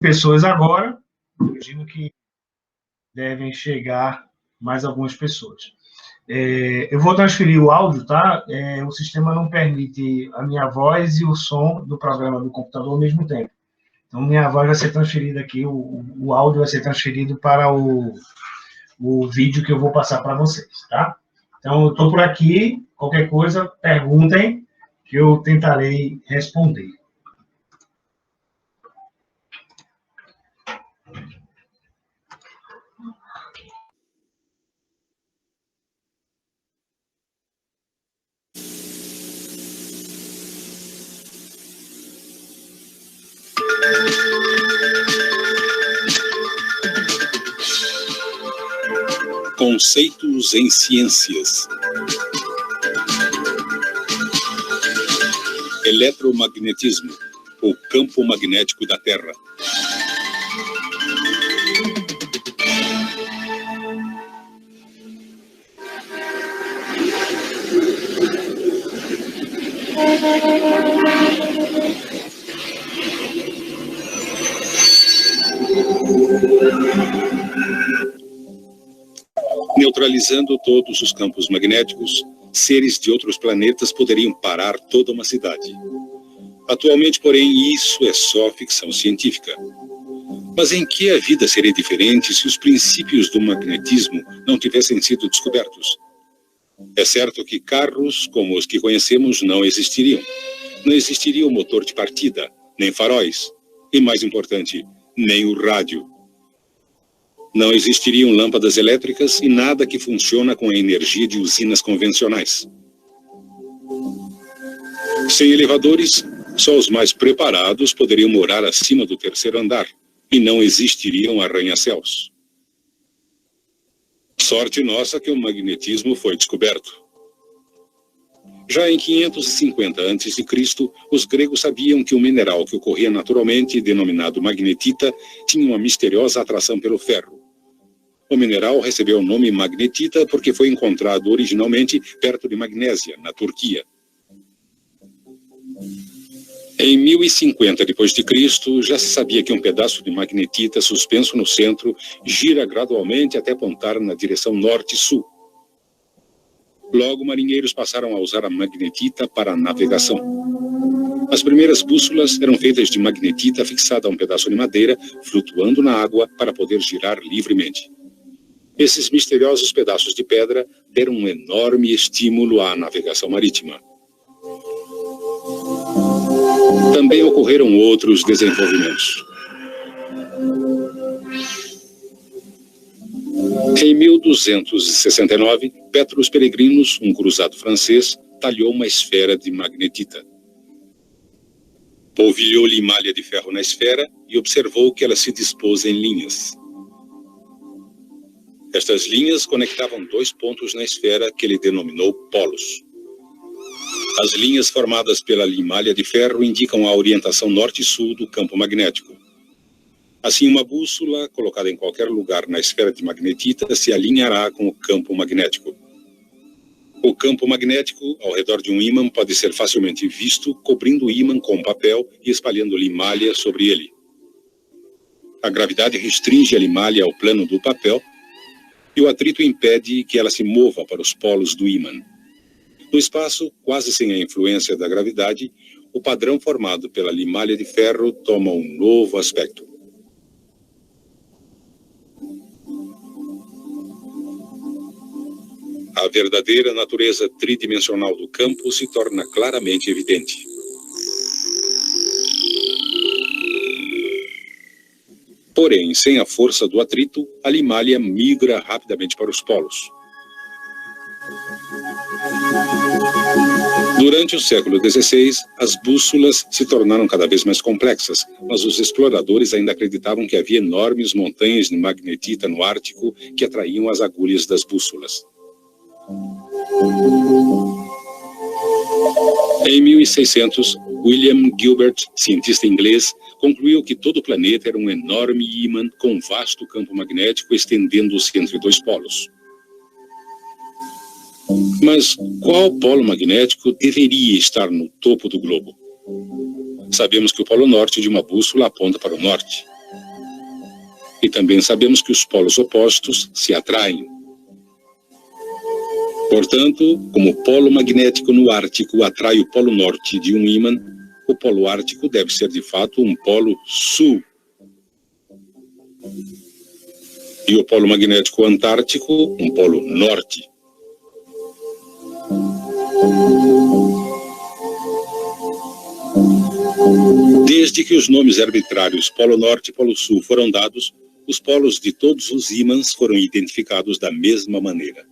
pessoas agora, imagino que devem chegar mais algumas pessoas. Eu vou transferir o áudio, tá? O sistema não permite a minha voz e o som do programa do computador ao mesmo tempo. Então, minha voz vai ser transferida aqui, o áudio vai ser transferido para o vídeo que eu vou passar para vocês, tá? Então, eu estou por aqui, qualquer coisa, perguntem, que eu tentarei responder. Conceitos em ciências. Eletromagnetismo, o campo magnético da Terra. Neutralizando todos os campos magnéticos, seres de outros planetas poderiam parar toda uma cidade. Atualmente, porém, isso é só ficção científica. Mas em que a vida seria diferente se os princípios do magnetismo não tivessem sido descobertos? É certo que carros como os que conhecemos não existiriam. Não existiria o motor de partida, nem faróis, e mais importante, nem o rádio. Não existiriam lâmpadas elétricas e nada que funciona com a energia de usinas convencionais. Sem elevadores, só os mais preparados poderiam morar acima do terceiro andar e não existiriam arranha-céus. Sorte nossa que o magnetismo foi descoberto. Já em 550 a.C., os gregos sabiam que o mineral que ocorria naturalmente, denominado magnetita, tinha uma misteriosa atração pelo ferro. O mineral recebeu o nome magnetita porque foi encontrado originalmente perto de Magnésia, na Turquia. Em 1050 d.C., já se sabia que um pedaço de magnetita suspenso no centro gira gradualmente até apontar na direção norte-sul. Logo, marinheiros passaram a usar a magnetita para a navegação. As primeiras bússolas eram feitas de magnetita fixada a um pedaço de madeira, flutuando na água para poder girar livremente. Esses misteriosos pedaços de pedra deram um enorme estímulo à navegação marítima. Também ocorreram outros desenvolvimentos. Em 1269, Petrus Peregrinus, um cruzado francês, talhou uma esfera de magnetita. Polvilhou-lhe malha de ferro na esfera e observou que ela se dispôs em linhas. Estas linhas conectavam dois pontos na esfera que ele denominou polos. As linhas formadas pela limalha de ferro indicam a orientação norte e sul do campo magnético. Assim, uma bússola colocada em qualquer lugar na esfera de magnetita se alinhará com o campo magnético. O campo magnético, ao redor de um ímã, pode ser facilmente visto, cobrindo o ímã com papel e espalhando limalha sobre ele. A gravidade restringe a limalha ao plano do papel e o atrito impede que ela se mova para os polos do ímã. No espaço, quase sem a influência da gravidade, o padrão formado pela limalha de ferro toma um novo aspecto. A verdadeira natureza tridimensional do campo se torna claramente evidente. Porém, sem a força do atrito, a limalha migra rapidamente para os polos. Durante o século XVI, as bússolas se tornaram cada vez mais complexas, mas os exploradores ainda acreditavam que havia enormes montanhas de magnetita no Ártico que atraíam as agulhas das bússolas. Em 1600, William Gilbert, cientista inglês, concluiu que todo o planeta era um enorme ímã com um vasto campo magnético estendendo-se entre dois polos. Mas qual polo magnético deveria estar no topo do globo? Sabemos que o polo norte de uma bússola aponta para o norte. E também sabemos que os polos opostos se atraem. Portanto, como o polo magnético no Ártico atrai o polo norte de um ímã, o polo ártico deve ser de fato um polo sul. E o polo magnético antártico, um polo norte. Desde que os nomes arbitrários Polo Norte e Polo Sul foram dados, os polos de todos os ímãs foram identificados da mesma maneira.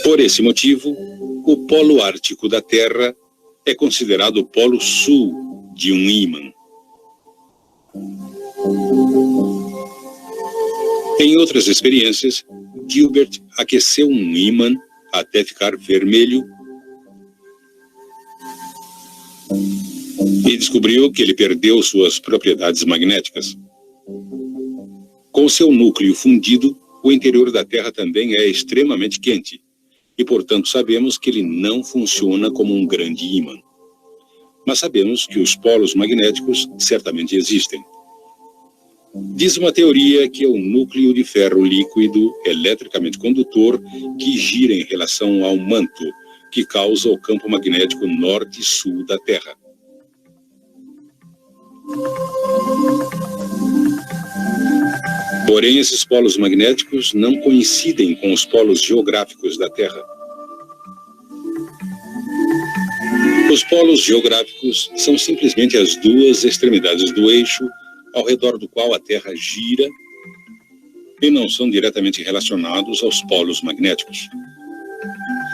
Por esse motivo, o polo ártico da Terra é considerado o polo sul de um ímã. Em outras experiências, Gilbert aqueceu um ímã até ficar vermelho e descobriu que ele perdeu suas propriedades magnéticas. Com seu núcleo fundido, o interior da Terra também é extremamente quente e, portanto, sabemos que ele não funciona como um grande ímã. Mas sabemos que os polos magnéticos certamente existem. Diz uma teoria que é o núcleo de ferro líquido eletricamente condutor que gira em relação ao manto, que causa o campo magnético norte e sul da Terra. Porém, esses polos magnéticos não coincidem com os polos geográficos da Terra. Os polos geográficos são simplesmente as duas extremidades do eixo ao redor do qual a Terra gira e não são diretamente relacionados aos polos magnéticos.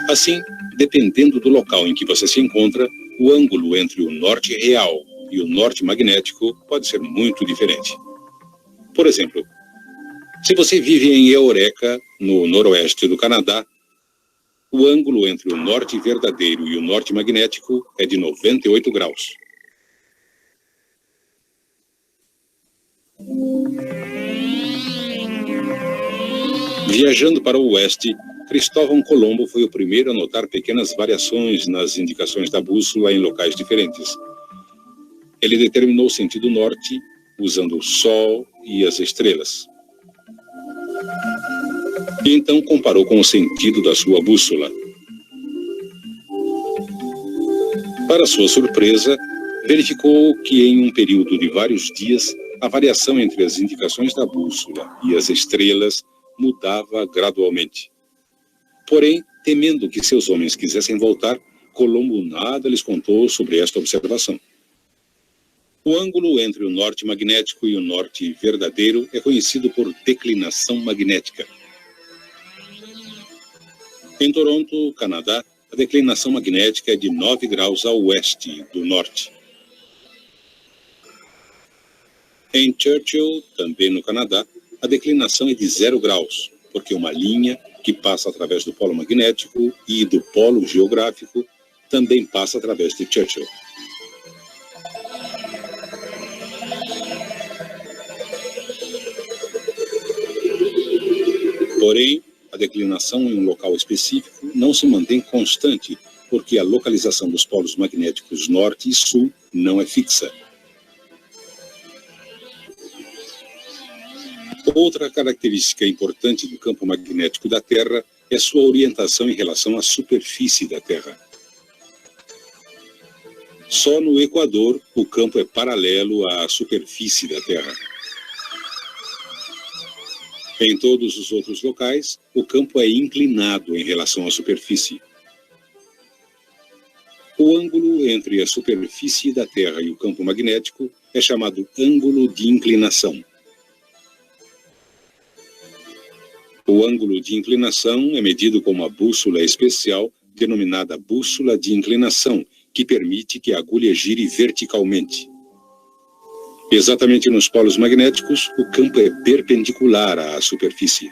Assim, dependendo do local em que você se encontra, o ângulo entre o norte real e o norte magnético pode ser muito diferente. Por exemplo, se você vive em Eureka, no noroeste do Canadá, o ângulo entre o norte verdadeiro e o norte magnético é de 98 graus. Viajando para o oeste, Cristóvão Colombo foi o primeiro a notar pequenas variações nas indicações da bússola em locais diferentes. Ele determinou o sentido norte usando o Sol e as estrelas. E então comparou com o sentido da sua bússola. Para sua surpresa, verificou que em um período de vários dias, a variação entre as indicações da bússola e as estrelas mudava gradualmente. Porém, temendo que seus homens quisessem voltar, Colombo nada lhes contou sobre esta observação. O ângulo entre o norte magnético e o norte verdadeiro é conhecido por declinação magnética. Em Toronto, Canadá, a declinação magnética é de 9 graus a oeste do norte. Em Churchill, também no Canadá, a declinação é de 0 graus, porque uma linha que passa através do polo magnético e do polo geográfico também passa através de Churchill. Porém, a declinação em um local específico não se mantém constante, porque a localização dos polos magnéticos norte e sul não é fixa. Outra característica importante do campo magnético da Terra é sua orientação em relação à superfície da Terra. Só no Equador o campo é paralelo à superfície da Terra. Em todos os outros locais, o campo é inclinado em relação à superfície. O ângulo entre a superfície da Terra e o campo magnético é chamado ângulo de inclinação. O ângulo de inclinação é medido com uma bússola especial, denominada bússola de inclinação, que permite que a agulha gire verticalmente. Exatamente nos polos magnéticos, o campo é perpendicular à superfície.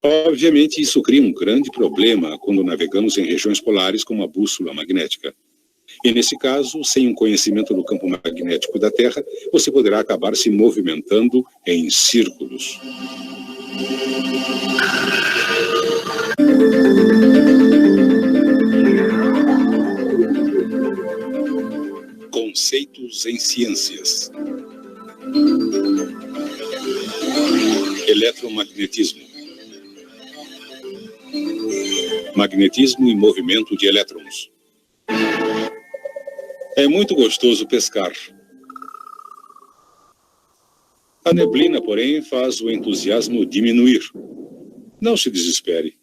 Obviamente, isso cria um grande problema quando navegamos em regiões polares com uma bússola magnética. E nesse caso, sem um conhecimento do campo magnético da Terra, você poderá acabar se movimentando em círculos. conceitos em ciências. Eletromagnetismo. Magnetismo e movimento de elétrons. É muito gostoso pescar. A neblina, porém, faz o entusiasmo diminuir. Não se desespere.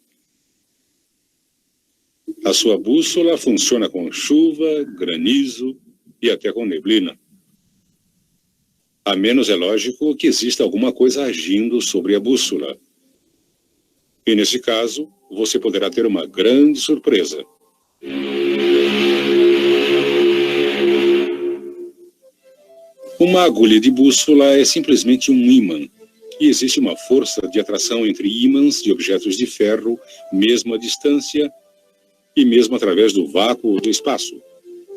A sua bússola funciona com chuva, granizo e até com neblina. A menos é lógico que exista alguma coisa agindo sobre a bússola. E nesse caso, você poderá ter uma grande surpresa. Uma agulha de bússola é simplesmente um ímã. E existe uma força de atração entre ímãs de objetos de ferro, mesmo à distância e mesmo através do vácuo do espaço.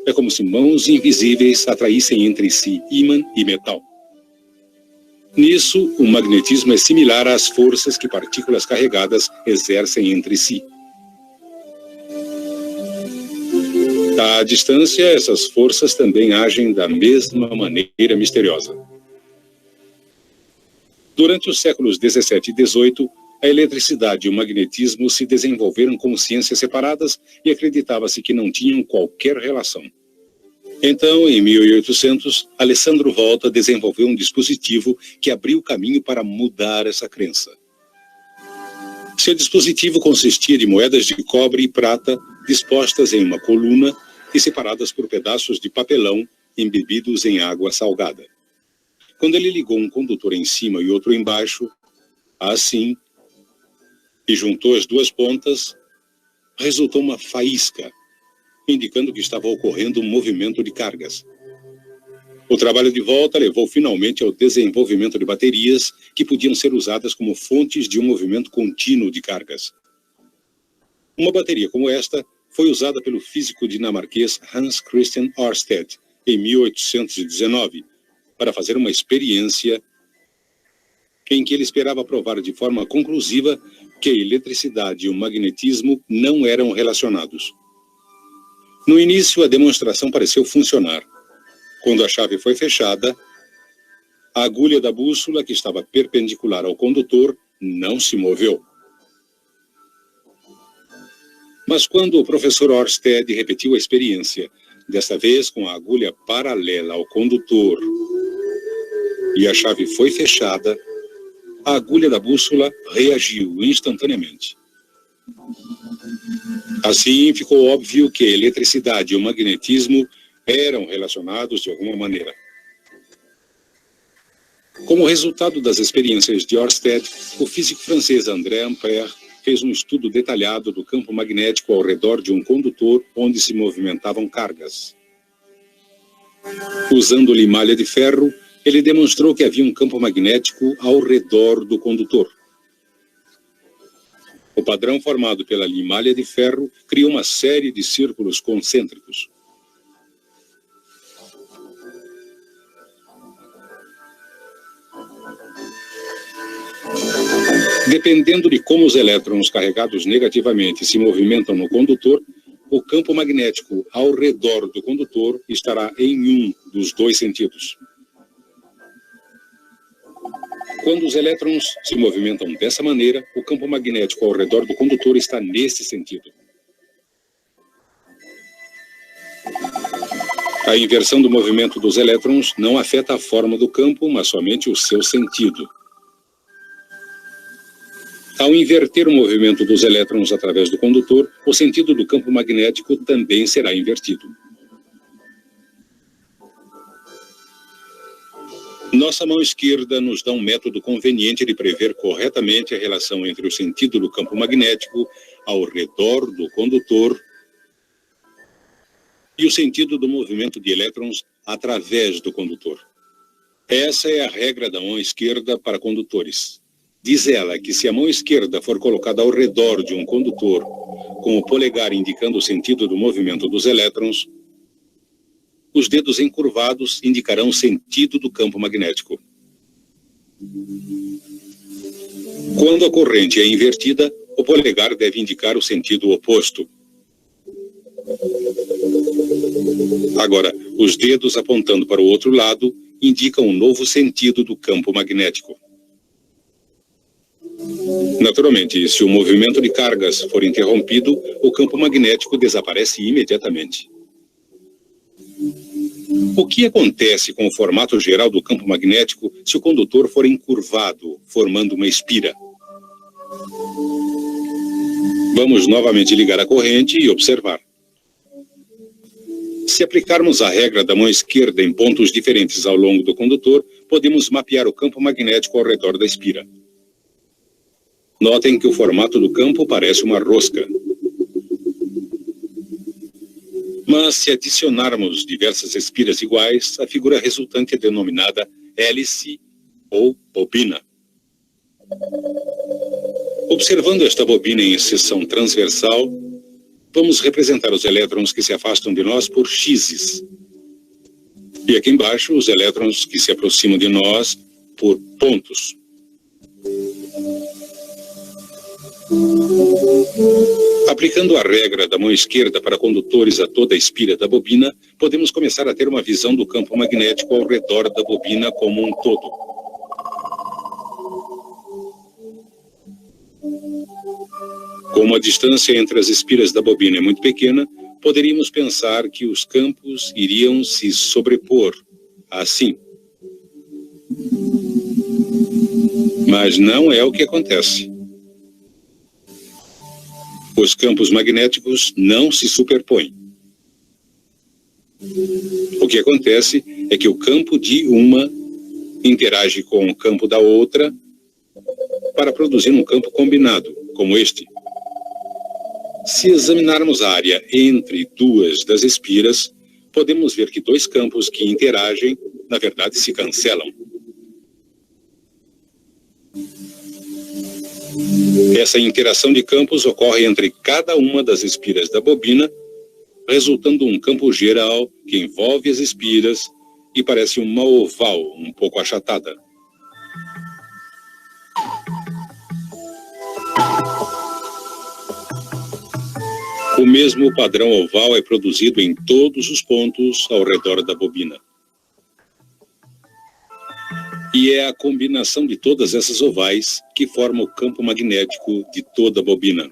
É como se mãos invisíveis atraíssem entre si ímã e metal. Nisso, o magnetismo é similar às forças que partículas carregadas exercem entre si. À distância, essas forças também agem da mesma maneira misteriosa. Durante os séculos 17 e 18, a eletricidade e o magnetismo se desenvolveram como ciências separadas e acreditava-se que não tinham qualquer relação. Então, em 1800, Alessandro Volta desenvolveu um dispositivo que abriu caminho para mudar essa crença. Seu dispositivo consistia de moedas de cobre e prata dispostas em uma coluna e separadas por pedaços de papelão embebidos em água salgada. Quando ele ligou um condutor em cima e outro embaixo, assim, e juntou as duas pontas, resultou uma faísca, indicando que estava ocorrendo um movimento de cargas. O trabalho de Volta levou finalmente ao desenvolvimento de baterias que podiam ser usadas como fontes de um movimento contínuo de cargas. Uma bateria como esta foi usada pelo físico dinamarquês Hans Christian Ørsted em 1819 para fazer uma experiência em que ele esperava provar de forma conclusiva que a eletricidade e o magnetismo não eram relacionados. No início, a demonstração pareceu funcionar. Quando a chave foi fechada, a agulha da bússola, que estava perpendicular ao condutor, não se moveu. Mas quando o professor Ørsted repetiu a experiência, desta vez com a agulha paralela ao condutor, e a chave foi fechada, a agulha da bússola reagiu instantaneamente. Assim, ficou óbvio que a eletricidade e o magnetismo eram relacionados de alguma maneira. Como resultado das experiências de Ørsted, o físico francês André Ampère fez um estudo detalhado do campo magnético ao redor de um condutor onde se movimentavam cargas. Usando limalha de ferro, ele demonstrou que havia um campo magnético ao redor do condutor. O padrão formado pela limalha de ferro criou uma série de círculos concêntricos. Dependendo de como os elétrons carregados negativamente se movimentam no condutor, o campo magnético ao redor do condutor estará em um dos dois sentidos. Quando os elétrons se movimentam dessa maneira, o campo magnético ao redor do condutor está nesse sentido. A inversão do movimento dos elétrons não afeta a forma do campo, mas somente o seu sentido. Ao inverter o movimento dos elétrons através do condutor, o sentido do campo magnético também será invertido. Nossa mão esquerda nos dá um método conveniente de prever corretamente a relação entre o sentido do campo magnético ao redor do condutor e o sentido do movimento de elétrons através do condutor. Essa é a regra da mão esquerda para condutores. Diz ela que se a mão esquerda for colocada ao redor de um condutor, com o polegar indicando o sentido do movimento dos elétrons, os dedos encurvados indicarão o sentido do campo magnético. Quando a corrente é invertida, o polegar deve indicar o sentido oposto. Agora, Os dedos apontando para o outro lado indicam um novo sentido do campo magnético. Naturalmente, se o movimento de cargas for interrompido, o campo magnético desaparece imediatamente. O que acontece com o formato geral do campo magnético se o condutor for encurvado, formando uma espira? Vamos novamente ligar a corrente e observar. Se aplicarmos a regra da mão esquerda em pontos diferentes ao longo do condutor, podemos mapear o campo magnético ao redor da espira. Notem que o formato do campo parece uma rosca. Mas se adicionarmos diversas espiras iguais, a figura resultante é denominada hélice ou bobina. Observando esta bobina em seção transversal, vamos representar os elétrons que se afastam de nós por x's. E aqui embaixo, os elétrons que se aproximam de nós por pontos. Aplicando a regra da mão esquerda para condutores a toda a espira da bobina, podemos começar a ter uma visão do campo magnético ao redor da bobina como um todo. Como a distância entre as espiras da bobina é muito pequena, poderíamos pensar que os campos iriam se sobrepor, assim. Mas não é o que acontece. Os campos magnéticos não se superpõem. O que acontece é que o campo de uma interage com o campo da outra para produzir um campo combinado, como este. Se examinarmos a área entre duas das espiras, podemos ver que dois campos que interagem, na verdade, se cancelam. Essa interação de campos ocorre entre cada uma das espiras da bobina, resultando um campo geral que envolve as espiras e parece uma oval um pouco achatada. O mesmo padrão oval é produzido em todos os pontos ao redor da bobina. E é a combinação de todas essas ovais que forma o campo magnético de toda a bobina.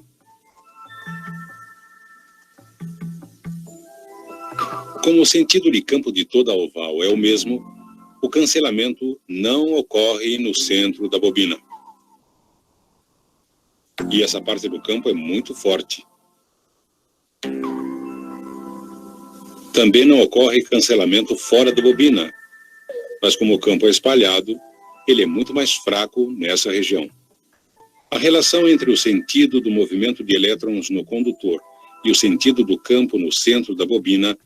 Como o sentido de campo de toda a oval é o mesmo, o cancelamento não ocorre no centro da bobina. E essa parte do campo é muito forte. Também não ocorre cancelamento fora da bobina, mas como o campo é espalhado, ele é muito mais fraco nessa região. A relação entre o sentido do movimento de elétrons no condutor e o sentido do campo no centro da bobina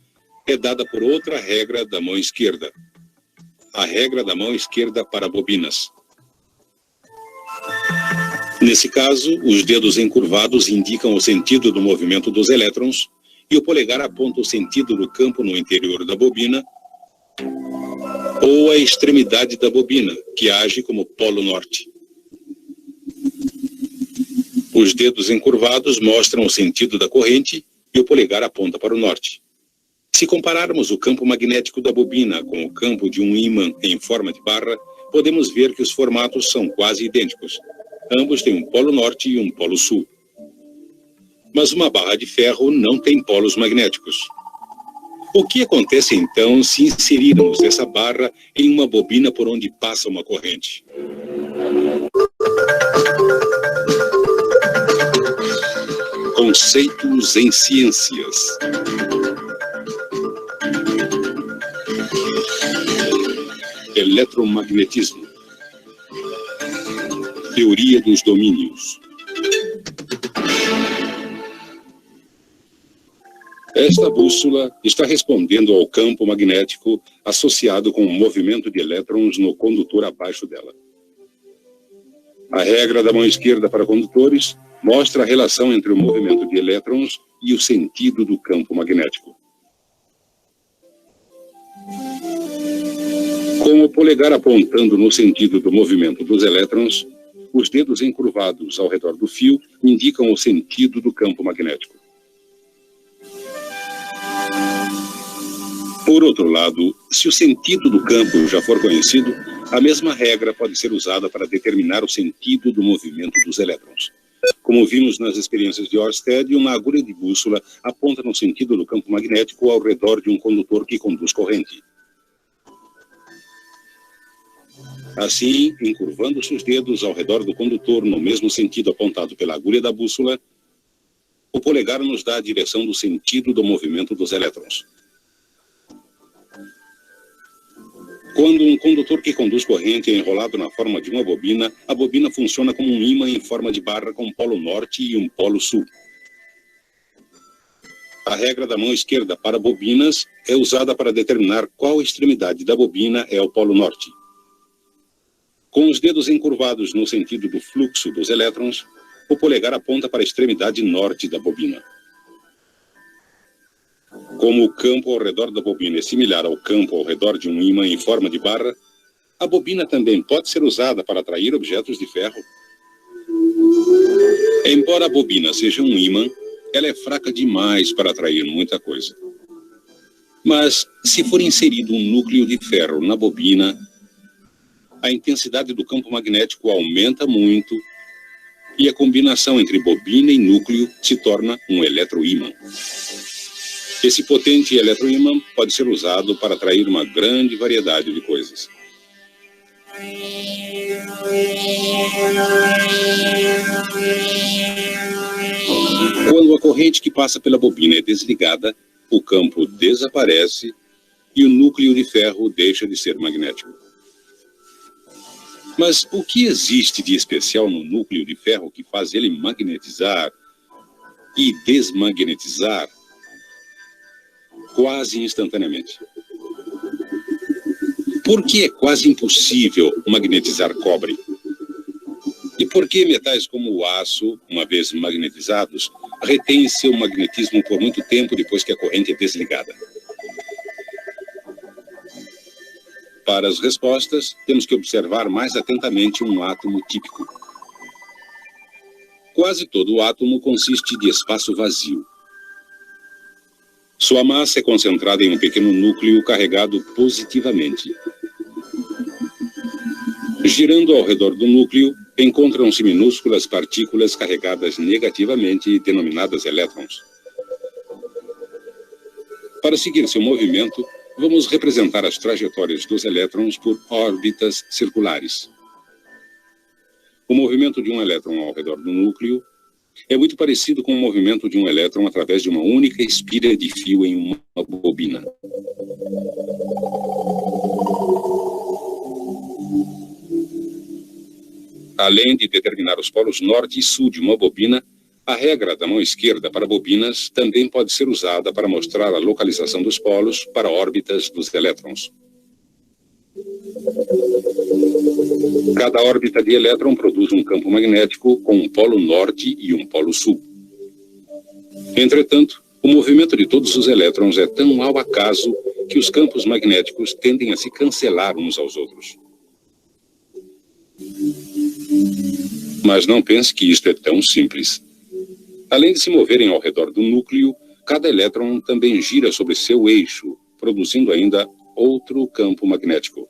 é dada por outra regra da mão esquerda, a regra da mão esquerda para bobinas. Nesse caso, os dedos encurvados indicam o sentido do movimento dos elétrons e o polegar aponta o sentido do campo no interior da bobina ou a extremidade da bobina, que age como polo norte. Os dedos encurvados mostram o sentido da corrente e o polegar aponta para o norte. Se compararmos o campo magnético da bobina com o campo de um ímã em forma de barra, podemos ver que os formatos são quase idênticos. Ambos têm um polo norte e um polo sul. Mas uma barra de ferro não tem polos magnéticos. O que acontece então se inserirmos essa barra em uma bobina por onde passa uma corrente? Conceitos em ciências. Eletromagnetismo. Teoria dos domínios. Esta bússola está respondendo ao campo magnético associado com o movimento de elétrons no condutor abaixo dela. A regra da mão esquerda para condutores mostra a relação entre o movimento de elétrons e o sentido do campo magnético. Com o polegar apontando no sentido do movimento dos elétrons, os dedos encurvados ao redor do fio indicam o sentido do campo magnético. Por outro lado, se o sentido do campo já for conhecido, a mesma regra pode ser usada para determinar o sentido do movimento dos elétrons. Como vimos nas experiências de Ørsted, uma agulha de bússola aponta no sentido do campo magnético ao redor de um condutor que conduz corrente. Assim, encurvando-se os dedos ao redor do condutor no mesmo sentido apontado pela agulha da bússola, o polegar nos dá a direção do sentido do movimento dos elétrons. Quando um condutor que conduz corrente é enrolado na forma de uma bobina, a bobina funciona como um ímã em forma de barra com um polo norte e um polo sul. A regra da mão esquerda para bobinas é usada para determinar qual extremidade da bobina é o polo norte. Com os dedos encurvados no sentido do fluxo dos elétrons, o polegar aponta para a extremidade norte da bobina. Como o campo ao redor da bobina é similar ao campo ao redor de um ímã em forma de barra, a bobina também pode ser usada para atrair objetos de ferro. Embora a bobina seja um ímã, ela é fraca demais para atrair muita coisa. Mas, se for inserido um núcleo de ferro na bobina, a intensidade do campo magnético aumenta muito e a combinação entre bobina e núcleo se torna um eletroímã. Esse potente eletroímã pode ser usado para atrair uma grande variedade de coisas. Quando a corrente que passa pela bobina é desligada, o campo desaparece e o núcleo de ferro deixa de ser magnético. Mas o que existe de especial no núcleo de ferro que faz ele magnetizar e desmagnetizar quase instantaneamente? Por que é quase impossível magnetizar cobre? E por que metais como o aço, uma vez magnetizados, retêm seu magnetismo por muito tempo depois que a corrente é desligada? Para as respostas, temos que observar mais atentamente um átomo típico. Quase todo átomo consiste de espaço vazio. Sua massa é concentrada em um pequeno núcleo carregado positivamente. Girando ao redor do núcleo, encontram-se minúsculas partículas carregadas negativamente, denominadas elétrons. Para seguir seu movimento, vamos representar as trajetórias dos elétrons por órbitas circulares. O movimento de um elétron ao redor do núcleo é muito parecido com o movimento de um elétron através de uma única espira de fio em uma bobina. Além de determinar os polos norte e sul de uma bobina, a regra da mão esquerda para bobinas também pode ser usada para mostrar a localização dos polos para órbitas dos elétrons. Cada órbita de elétron produz um campo magnético com um polo norte e um polo sul. Entretanto, o movimento de todos os elétrons é tão ao acaso que os campos magnéticos tendem a se cancelar uns aos outros. Mas não pense que isto é tão simples. Além de se moverem ao redor do núcleo, cada elétron também gira sobre seu eixo, produzindo ainda outro campo magnético.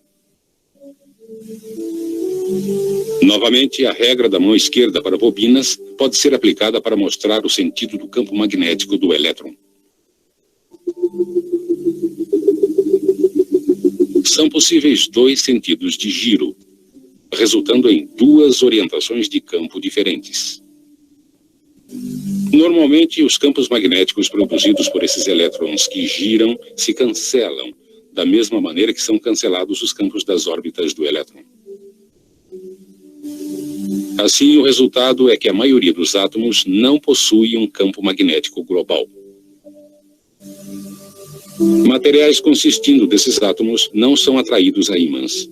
Novamente, a regra da mão esquerda para bobinas pode ser aplicada para mostrar o sentido do campo magnético do elétron. São possíveis dois sentidos de giro, resultando em duas orientações de campo diferentes. Normalmente, os campos magnéticos produzidos por esses elétrons que giram se cancelam, da mesma maneira que são cancelados os campos das órbitas do elétron. Assim, o resultado é que a maioria dos átomos não possui um campo magnético global. Materiais consistindo desses átomos não são atraídos a ímãs.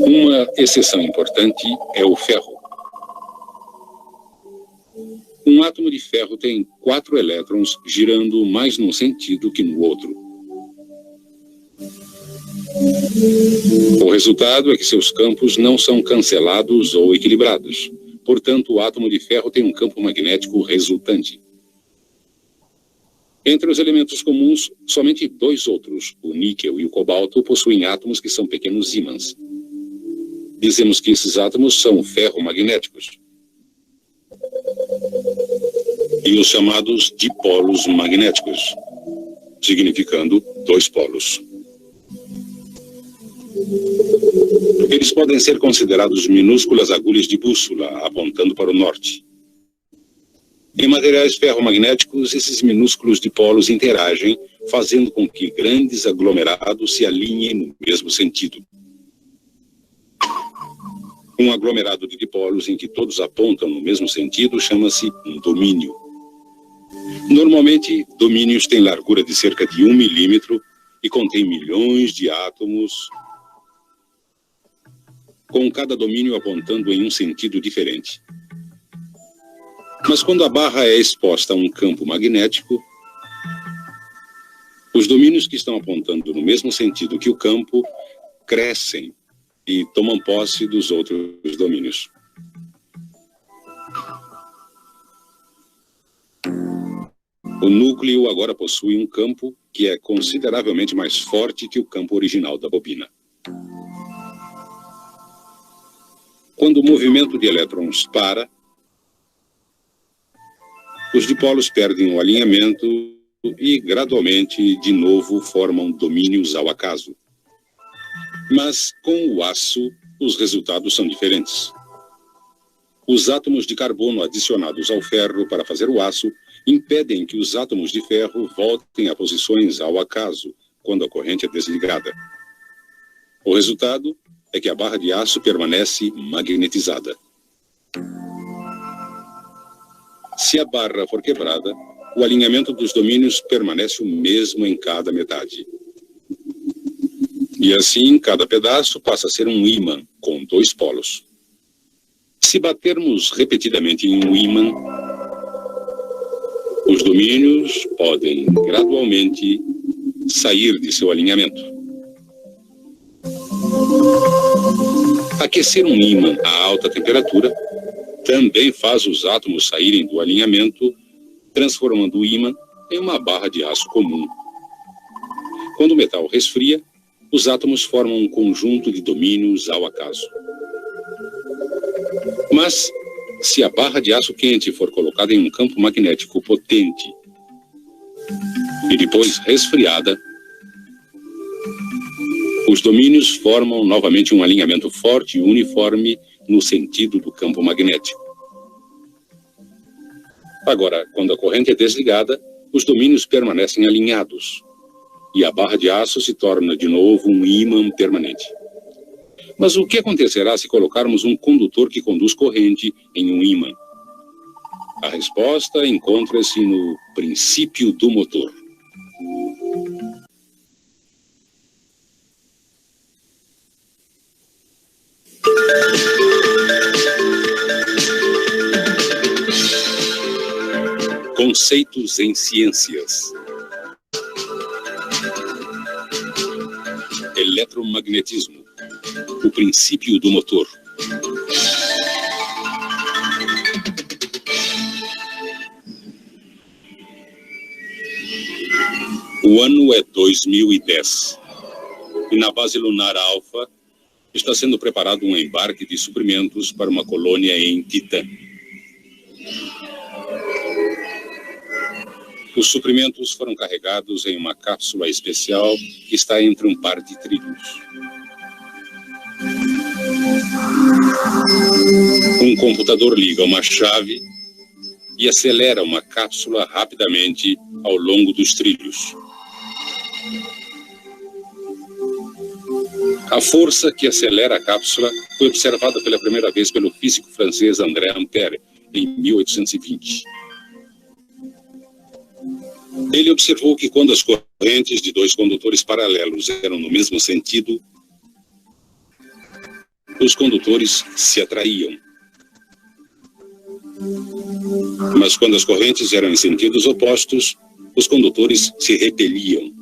Uma exceção importante é o ferro. Um átomo de ferro tem 4 elétrons girando mais num sentido que no outro. O resultado é que seus campos não são cancelados ou equilibrados. Portanto, o átomo de ferro tem um campo magnético resultante. Entre os elementos comuns, somente 2 outros, o níquel e o cobalto, possuem átomos que são pequenos ímãs. Dizemos que esses átomos são ferromagnéticos. E os chamados dipolos magnéticos, significando 2 polos. Eles podem ser considerados minúsculas agulhas de bússola, apontando para o norte. Em materiais ferromagnéticos, esses minúsculos dipolos interagem, fazendo com que grandes aglomerados se alinhem no mesmo sentido. Um aglomerado de dipolos em que todos apontam no mesmo sentido chama-se um domínio. Normalmente, domínios têm largura de cerca de 1 milímetro e contêm milhões de átomos, com cada domínio apontando em um sentido diferente. Mas quando a barra é exposta a um campo magnético, os domínios que estão apontando no mesmo sentido que o campo crescem e tomam posse dos outros domínios. O núcleo agora possui um campo que é consideravelmente mais forte que o campo original da bobina. Quando o movimento de elétrons para, os dipolos perdem o alinhamento e, gradualmente, de novo formam domínios ao acaso. Mas, com o aço, os resultados são diferentes. Os átomos de carbono adicionados ao ferro para fazer o aço impedem que os átomos de ferro voltem a posições ao acaso quando a corrente é desligada. O resultado é que a barra de aço permanece magnetizada. Se a barra for quebrada, o alinhamento dos domínios permanece o mesmo em cada metade. E assim, cada pedaço passa a ser um ímã com 2 polos. Se batermos repetidamente em um ímã, os domínios podem gradualmente sair de seu alinhamento. Aquecer um ímã a alta temperatura também faz os átomos saírem do alinhamento, transformando o ímã em uma barra de aço comum. Quando o metal resfria, os átomos formam um conjunto de domínios ao acaso. Mas, se a barra de aço quente for colocada em um campo magnético potente e depois resfriada, os domínios formam novamente um alinhamento forte e uniforme no sentido do campo magnético. Agora, quando a corrente é desligada, os domínios permanecem alinhados e a barra de aço se torna de novo um ímã permanente. Mas o que acontecerá se colocarmos um condutor que conduz corrente em um ímã? A resposta encontra-se no princípio do motor. Conceitos em ciências. Eletromagnetismo. O princípio do motor. O ano é 2010. E na base lunar Alfa está sendo preparado um embarque de suprimentos para uma colônia em Titã. Os suprimentos foram carregados em uma cápsula especial que está entre um par de trilhos. Um computador liga uma chave e acelera uma cápsula rapidamente ao longo dos trilhos. A força que acelera a cápsula foi observada pela primeira vez pelo físico francês André Ampère, em 1820. Ele observou que quando as correntes de 2 condutores paralelos eram no mesmo sentido, os condutores se atraíam. Mas quando as correntes eram em sentidos opostos, os condutores se repeliam.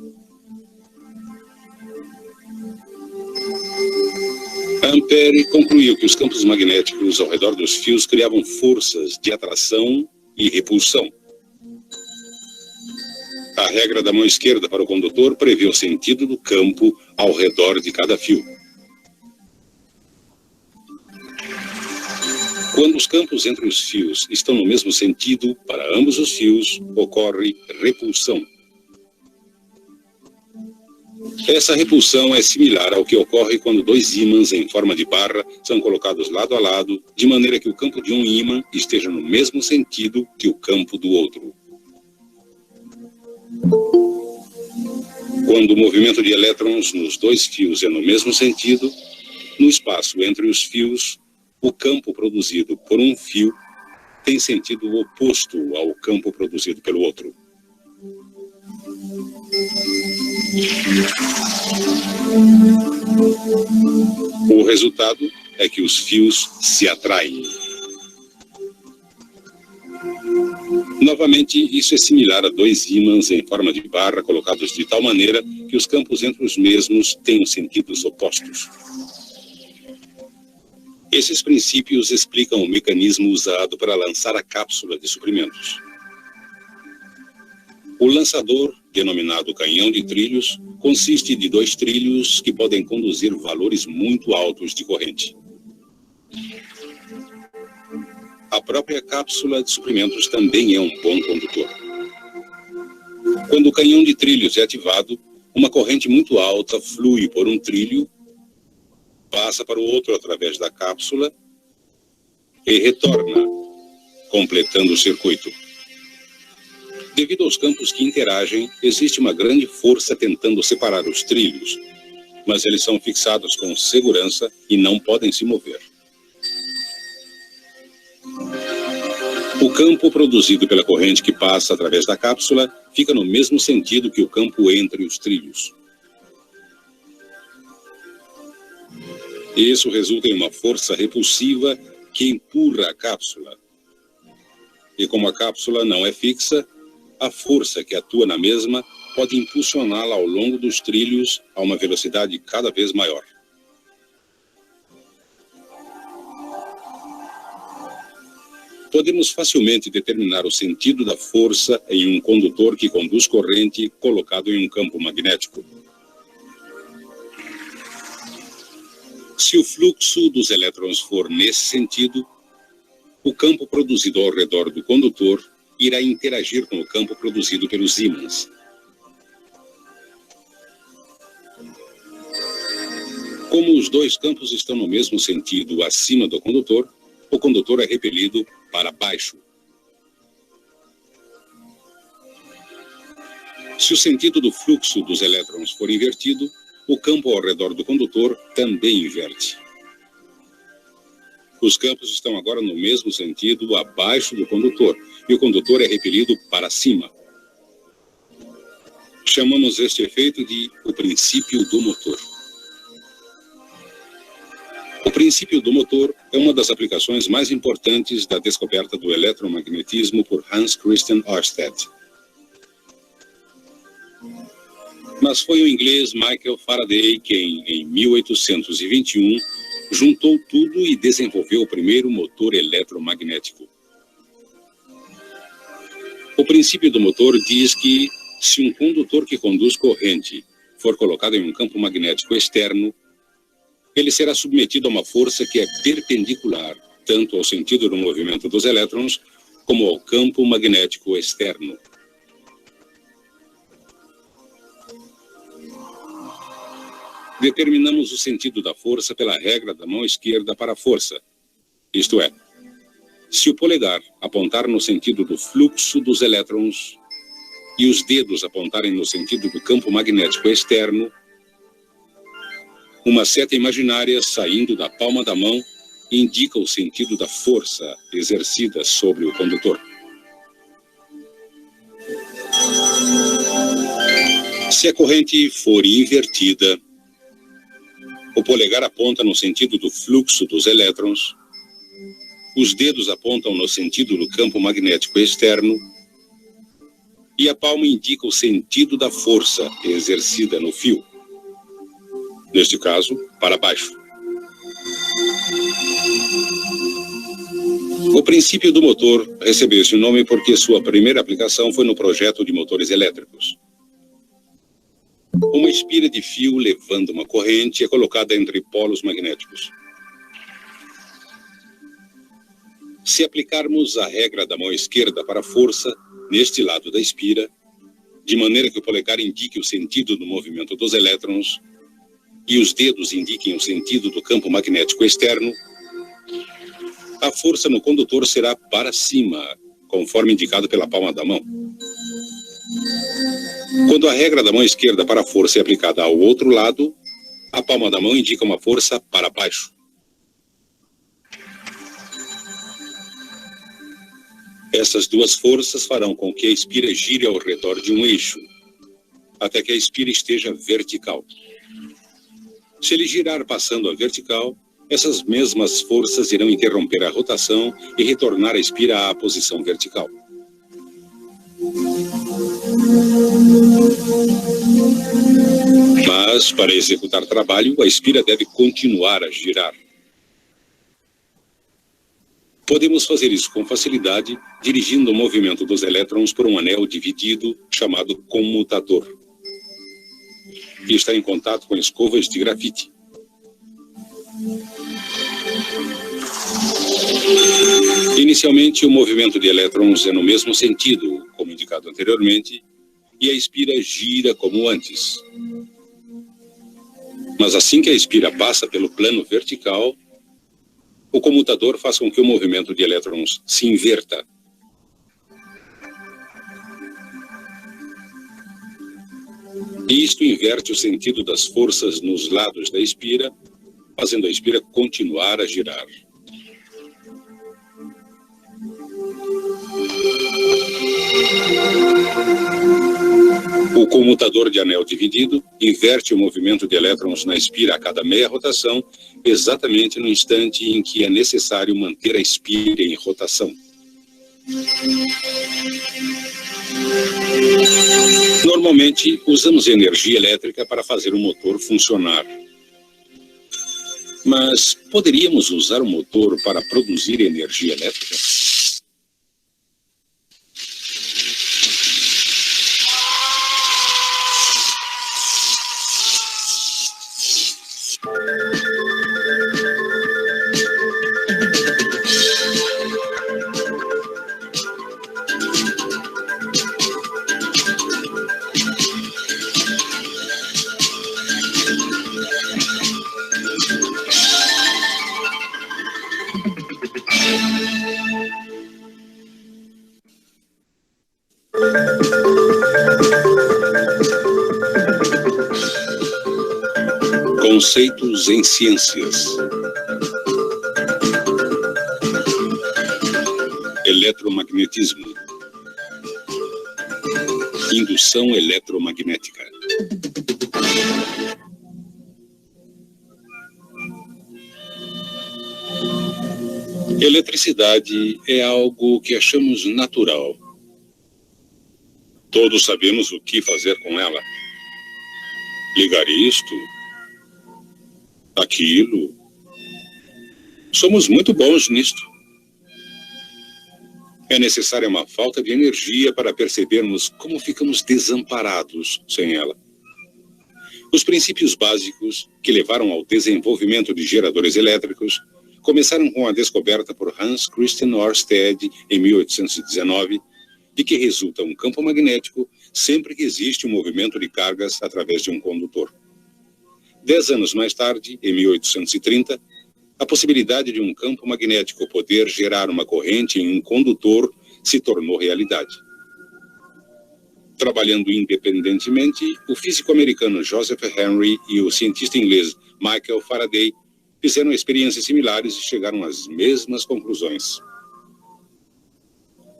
Ampère concluiu que os campos magnéticos ao redor dos fios criavam forças de atração e repulsão. A regra da mão esquerda para o condutor prevê o sentido do campo ao redor de cada fio. Quando os campos entre os fios estão no mesmo sentido, para ambos os fios, ocorre repulsão. Essa repulsão é similar ao que ocorre quando dois ímãs em forma de barra são colocados lado a lado, de maneira que o campo de um ímã esteja no mesmo sentido que o campo do outro. Quando o movimento de elétrons nos dois fios é no mesmo sentido, no espaço entre os fios, o campo produzido por um fio tem sentido oposto ao campo produzido pelo outro. O resultado é que os fios se atraem. Novamente, isso é similar a dois ímãs em forma de barra colocados de tal maneira que os campos entre os mesmos tenham sentidos opostos. Esses princípios explicam o mecanismo usado para lançar a cápsula de suprimentos. O lançador, denominado canhão de trilhos, consiste de dois trilhos que podem conduzir valores muito altos de corrente. A própria cápsula de suprimentos também é um bom condutor. Quando o canhão de trilhos é ativado, uma corrente muito alta flui por um trilho, passa para o outro através da cápsula e retorna, completando o circuito. Devido aos campos que interagem, existe uma grande força tentando separar os trilhos, mas eles são fixados com segurança e não podem se mover. O campo produzido pela corrente que passa através da cápsula fica no mesmo sentido que o campo entre os trilhos. Isso resulta em uma força repulsiva que empurra a cápsula. E como a cápsula não é fixa, a força que atua na mesma pode impulsioná-la ao longo dos trilhos a uma velocidade cada vez maior. Podemos facilmente determinar o sentido da força em um condutor que conduz corrente colocado em um campo magnético. Se o fluxo dos elétrons for nesse sentido, o campo produzido ao redor do condutor irá interagir com o campo produzido pelos ímãs. Como os dois campos estão no mesmo sentido acima do condutor, o condutor é repelido para baixo. Se o sentido do fluxo dos elétrons for invertido, o campo ao redor do condutor também inverte. Os campos estão agora no mesmo sentido abaixo do condutor, e o condutor é repelido para cima. Chamamos este efeito de o princípio do motor. O princípio do motor é uma das aplicações mais importantes da descoberta do eletromagnetismo por Hans Christian Ørsted. Mas foi o inglês Michael Faraday quem, em 1821, juntou tudo e desenvolveu o primeiro motor eletromagnético. O princípio do motor diz que, se um condutor que conduz corrente for colocado em um campo magnético externo, ele será submetido a uma força que é perpendicular tanto ao sentido do movimento dos elétrons como ao campo magnético externo. Determinamos o sentido da força pela regra da mão esquerda para a força. Isto é, se o polegar apontar no sentido do fluxo dos elétrons e os dedos apontarem no sentido do campo magnético externo, uma seta imaginária saindo da palma da mão indica o sentido da força exercida sobre o condutor. Se a corrente for invertida, o polegar aponta no sentido do fluxo dos elétrons, os dedos apontam no sentido do campo magnético externo e a palma indica o sentido da força exercida no fio. Neste caso, para baixo. O princípio do motor recebeu esse nome porque sua primeira aplicação foi no projeto de motores elétricos. Uma espira de fio levando uma corrente é colocada entre polos magnéticos. Se aplicarmos a regra da mão esquerda para a força, neste lado da espira, de maneira que o polegar indique o sentido do movimento dos elétrons e os dedos indiquem o sentido do campo magnético externo, a força no condutor será para cima, conforme indicado pela palma da mão. Quando a regra da mão esquerda para a força é aplicada ao outro lado, a palma da mão indica uma força para baixo. Essas duas forças farão com que a espira gire ao redor de um eixo, até que a espira esteja vertical. Se ele girar passando a vertical, essas mesmas forças irão interromper a rotação e retornar a espira à posição vertical. Mas, para executar trabalho, a espira deve continuar a girar. Podemos fazer isso com facilidade, dirigindo o movimento dos elétrons por um anel dividido, chamado comutador, que está em contato com escovas de grafite. Inicialmente, o movimento de elétrons é no mesmo sentido, como indicado anteriormente, e a espira gira como antes. Mas assim que a espira passa pelo plano vertical, o comutador faz com que o movimento de elétrons se inverta. E isto inverte o sentido das forças nos lados da espira, fazendo a espira continuar a girar. O comutador de anel dividido inverte o movimento de elétrons na espira a cada meia rotação, exatamente no instante em que é necessário manter a espira em rotação. Normalmente, usamos energia elétrica para fazer o motor funcionar. Mas poderíamos usar o motor para produzir energia elétrica? Conceitos em ciências. Eletromagnetismo. Indução eletromagnética. Eletricidade é algo que achamos natural. Todos sabemos o que fazer com ela. Ligar isto, aquilo. Somos muito bons nisto. É necessária uma falta de energia para percebermos como ficamos desamparados sem ela. Os princípios básicos que levaram ao desenvolvimento de geradores elétricos começaram com a descoberta por Hans Christian Ørsted em 1819, de que resulta um campo magnético sempre que existe um movimento de cargas através de um condutor. 10 anos mais tarde, em 1830, a possibilidade de um campo magnético poder gerar uma corrente em um condutor se tornou realidade. Trabalhando independentemente, o físico americano Joseph Henry e o cientista inglês Michael Faraday fizeram experiências similares e chegaram às mesmas conclusões.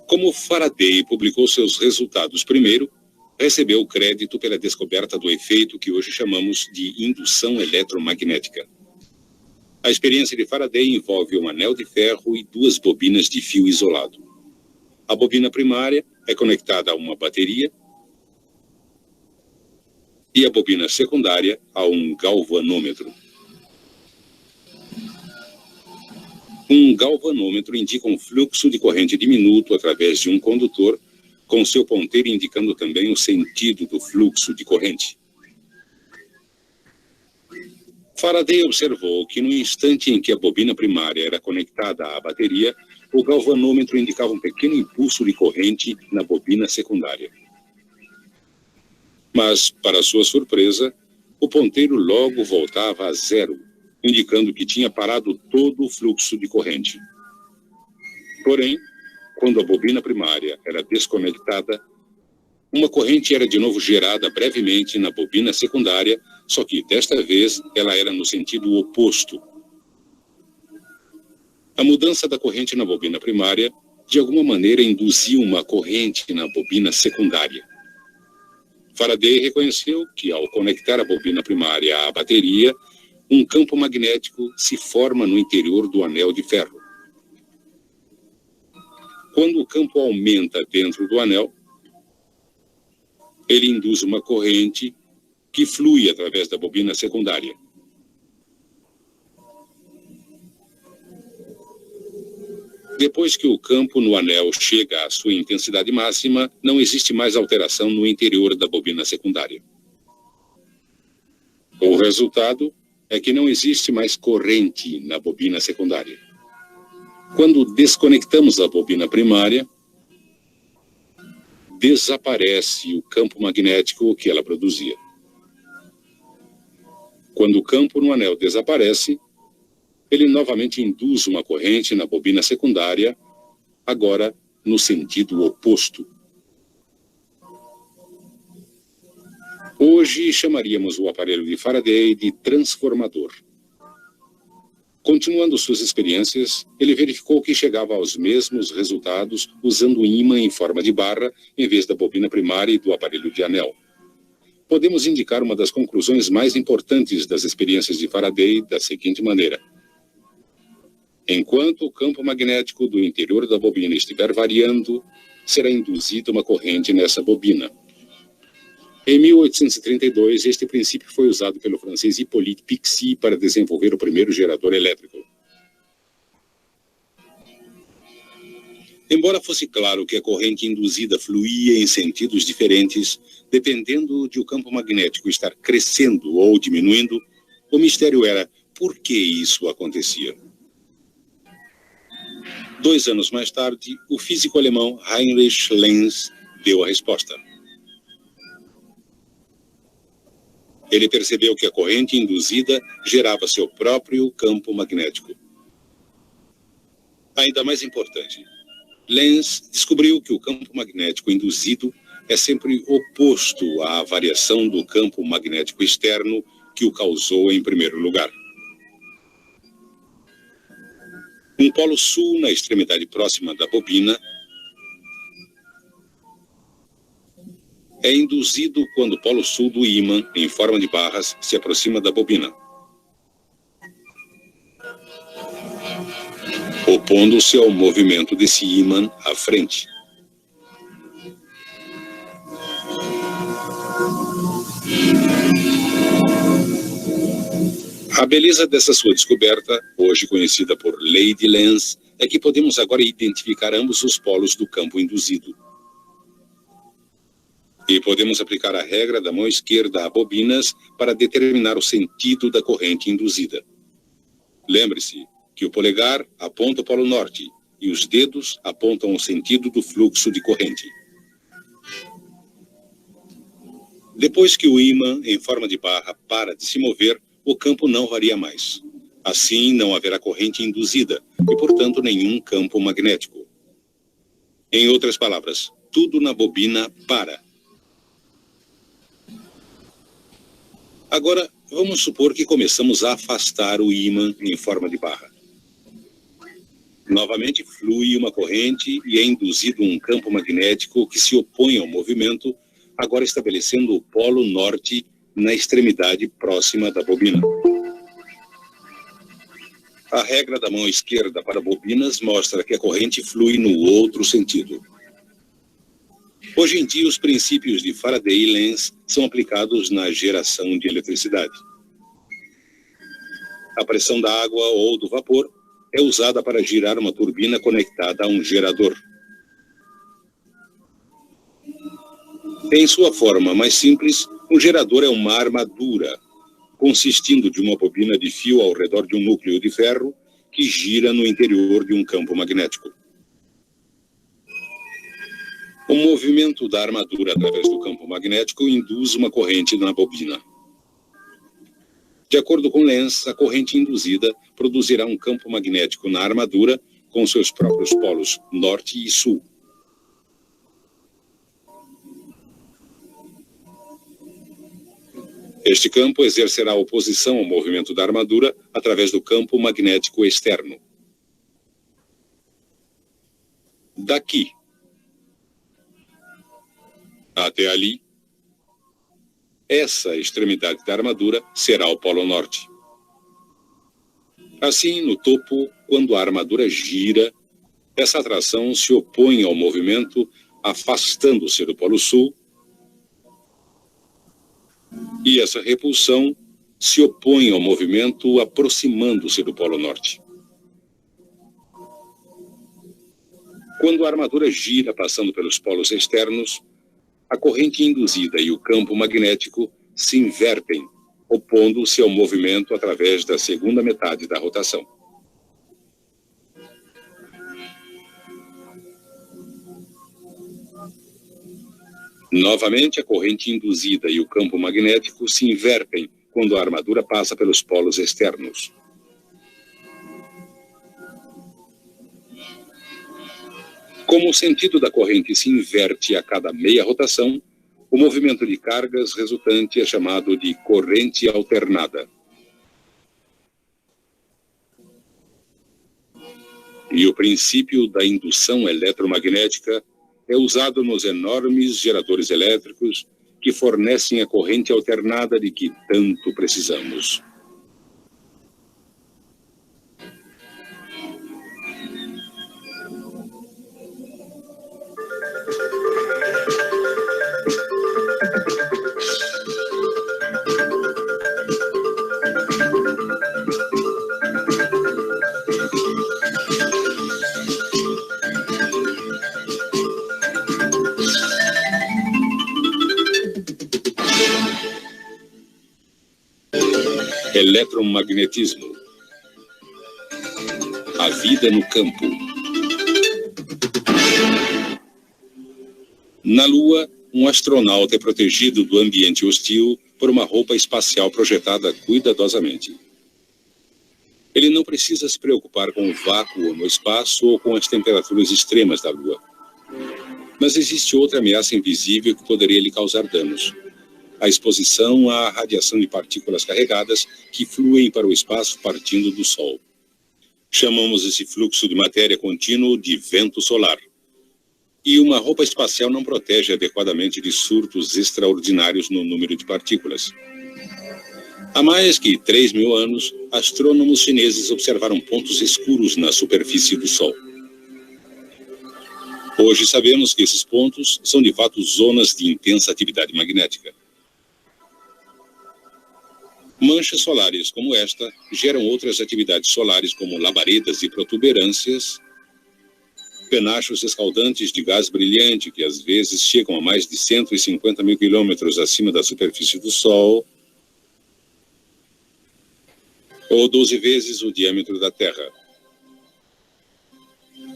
Como Faraday publicou seus resultados primeiro, recebeu o crédito pela descoberta do efeito que hoje chamamos de indução eletromagnética. A experiência de Faraday envolve um anel de ferro e 2 bobinas de fio isolado. A bobina primária é conectada a uma bateria e a bobina secundária a um galvanômetro. Um galvanômetro indica um fluxo de corrente diminuto através de um condutor, com seu ponteiro indicando também o sentido do fluxo de corrente. Faraday observou que no instante em que a bobina primária era conectada à bateria, o galvanômetro indicava um pequeno impulso de corrente na bobina secundária. Mas, para sua surpresa, o ponteiro logo voltava a zero, indicando que tinha parado todo o fluxo de corrente. Porém, quando a bobina primária era desconectada, uma corrente era de novo gerada brevemente na bobina secundária, só que desta vez ela era no sentido oposto. A mudança da corrente na bobina primária, de alguma maneira, induziu uma corrente na bobina secundária. Faraday reconheceu que, ao conectar a bobina primária à bateria, um campo magnético se forma no interior do anel de ferro. Quando o campo aumenta dentro do anel, ele induz uma corrente que flui através da bobina secundária. Depois que o campo no anel chega à sua intensidade máxima, não existe mais alteração no interior da bobina secundária. O resultado é que não existe mais corrente na bobina secundária. Quando desconectamos a bobina primária, desaparece o campo magnético que ela produzia. Quando o campo no anel desaparece, ele novamente induz uma corrente na bobina secundária, agora no sentido oposto. Hoje chamaríamos o aparelho de Faraday de transformador. Continuando suas experiências, ele verificou que chegava aos mesmos resultados usando um ímã em forma de barra em vez da bobina primária e do aparelho de anel. Podemos indicar uma das conclusões mais importantes das experiências de Faraday da seguinte maneira: enquanto o campo magnético do interior da bobina estiver variando, será induzida uma corrente nessa bobina. Em 1832, este princípio foi usado pelo francês Hippolyte Pixii para desenvolver o primeiro gerador elétrico. Embora fosse claro que a corrente induzida fluía em sentidos diferentes, dependendo de o campo magnético estar crescendo ou diminuindo, o mistério era por que isso acontecia. 2 anos mais tarde, o físico alemão Heinrich Lenz deu a resposta. Ele percebeu que a corrente induzida gerava seu próprio campo magnético. Ainda mais importante, Lenz descobriu que o campo magnético induzido é sempre oposto à variação do campo magnético externo que o causou em primeiro lugar. Um polo sul na extremidade próxima da bobina é induzido quando o polo sul do ímã, em forma de barras, se aproxima da bobina, opondo-se ao movimento desse ímã à frente. A beleza dessa sua descoberta, hoje conhecida por Lei de Lenz, é que podemos agora identificar ambos os polos do campo induzido. E podemos aplicar a regra da mão esquerda a bobinas para determinar o sentido da corrente induzida. Lembre-se que o polegar aponta o polo norte e os dedos apontam o sentido do fluxo de corrente. Depois que o ímã, em forma de barra, para de se mover, o campo não varia mais. Assim, não haverá corrente induzida e, portanto, nenhum campo magnético. Em outras palavras, tudo na bobina para. Agora, vamos supor que começamos a afastar o ímã em forma de barra. Novamente flui uma corrente e é induzido um campo magnético que se opõe ao movimento, agora estabelecendo o polo norte na extremidade próxima da bobina. A regra da mão esquerda para bobinas mostra que a corrente flui no outro sentido. Hoje em dia, os princípios de Faraday e Lenz são aplicados na geração de eletricidade. A pressão da água ou do vapor é usada para girar uma turbina conectada a um gerador. Em sua forma mais simples, um gerador é uma armadura, consistindo de uma bobina de fio ao redor de um núcleo de ferro que gira no interior de um campo magnético. O movimento da armadura através do campo magnético induz uma corrente na bobina. De acordo com Lenz, a corrente induzida produzirá um campo magnético na armadura com seus próprios polos norte e sul. Este campo exercerá oposição ao movimento da armadura através do campo magnético externo. Daqui até ali, essa extremidade da armadura será o polo norte. Assim, no topo, quando a armadura gira, essa atração se opõe ao movimento, afastando-se do polo sul, e essa repulsão se opõe ao movimento, aproximando-se do polo norte. Quando a armadura gira passando pelos polos externos, a corrente induzida e o campo magnético se invertem, opondo-se ao movimento através da segunda metade da rotação. Novamente, a corrente induzida e o campo magnético se invertem quando a armadura passa pelos polos externos. Como o sentido da corrente se inverte a cada meia rotação, o movimento de cargas resultante é chamado de corrente alternada. E o princípio da indução eletromagnética é usado nos enormes geradores elétricos que fornecem a corrente alternada de que tanto precisamos. Eletromagnetismo. A vida no campo. Na Lua, um astronauta é protegido do ambiente hostil por uma roupa espacial projetada cuidadosamente. Ele não precisa se preocupar com o vácuo no espaço ou com as temperaturas extremas da Lua. Mas existe outra ameaça invisível que poderia lhe causar danos: a exposição à radiação de partículas carregadas que fluem para o espaço partindo do Sol. Chamamos esse fluxo de matéria contínuo de vento solar. E uma roupa espacial não protege adequadamente de surtos extraordinários no número de partículas. Há mais que 3.000 anos, astrônomos chineses observaram pontos escuros na superfície do Sol. Hoje sabemos que esses pontos são de fato zonas de intensa atividade magnética. Manchas solares como esta geram outras atividades solares como labaredas e protuberâncias, penachos escaldantes de gás brilhante que às vezes chegam a mais de 150.000 quilômetros acima da superfície do Sol, ou 12 vezes o diâmetro da Terra.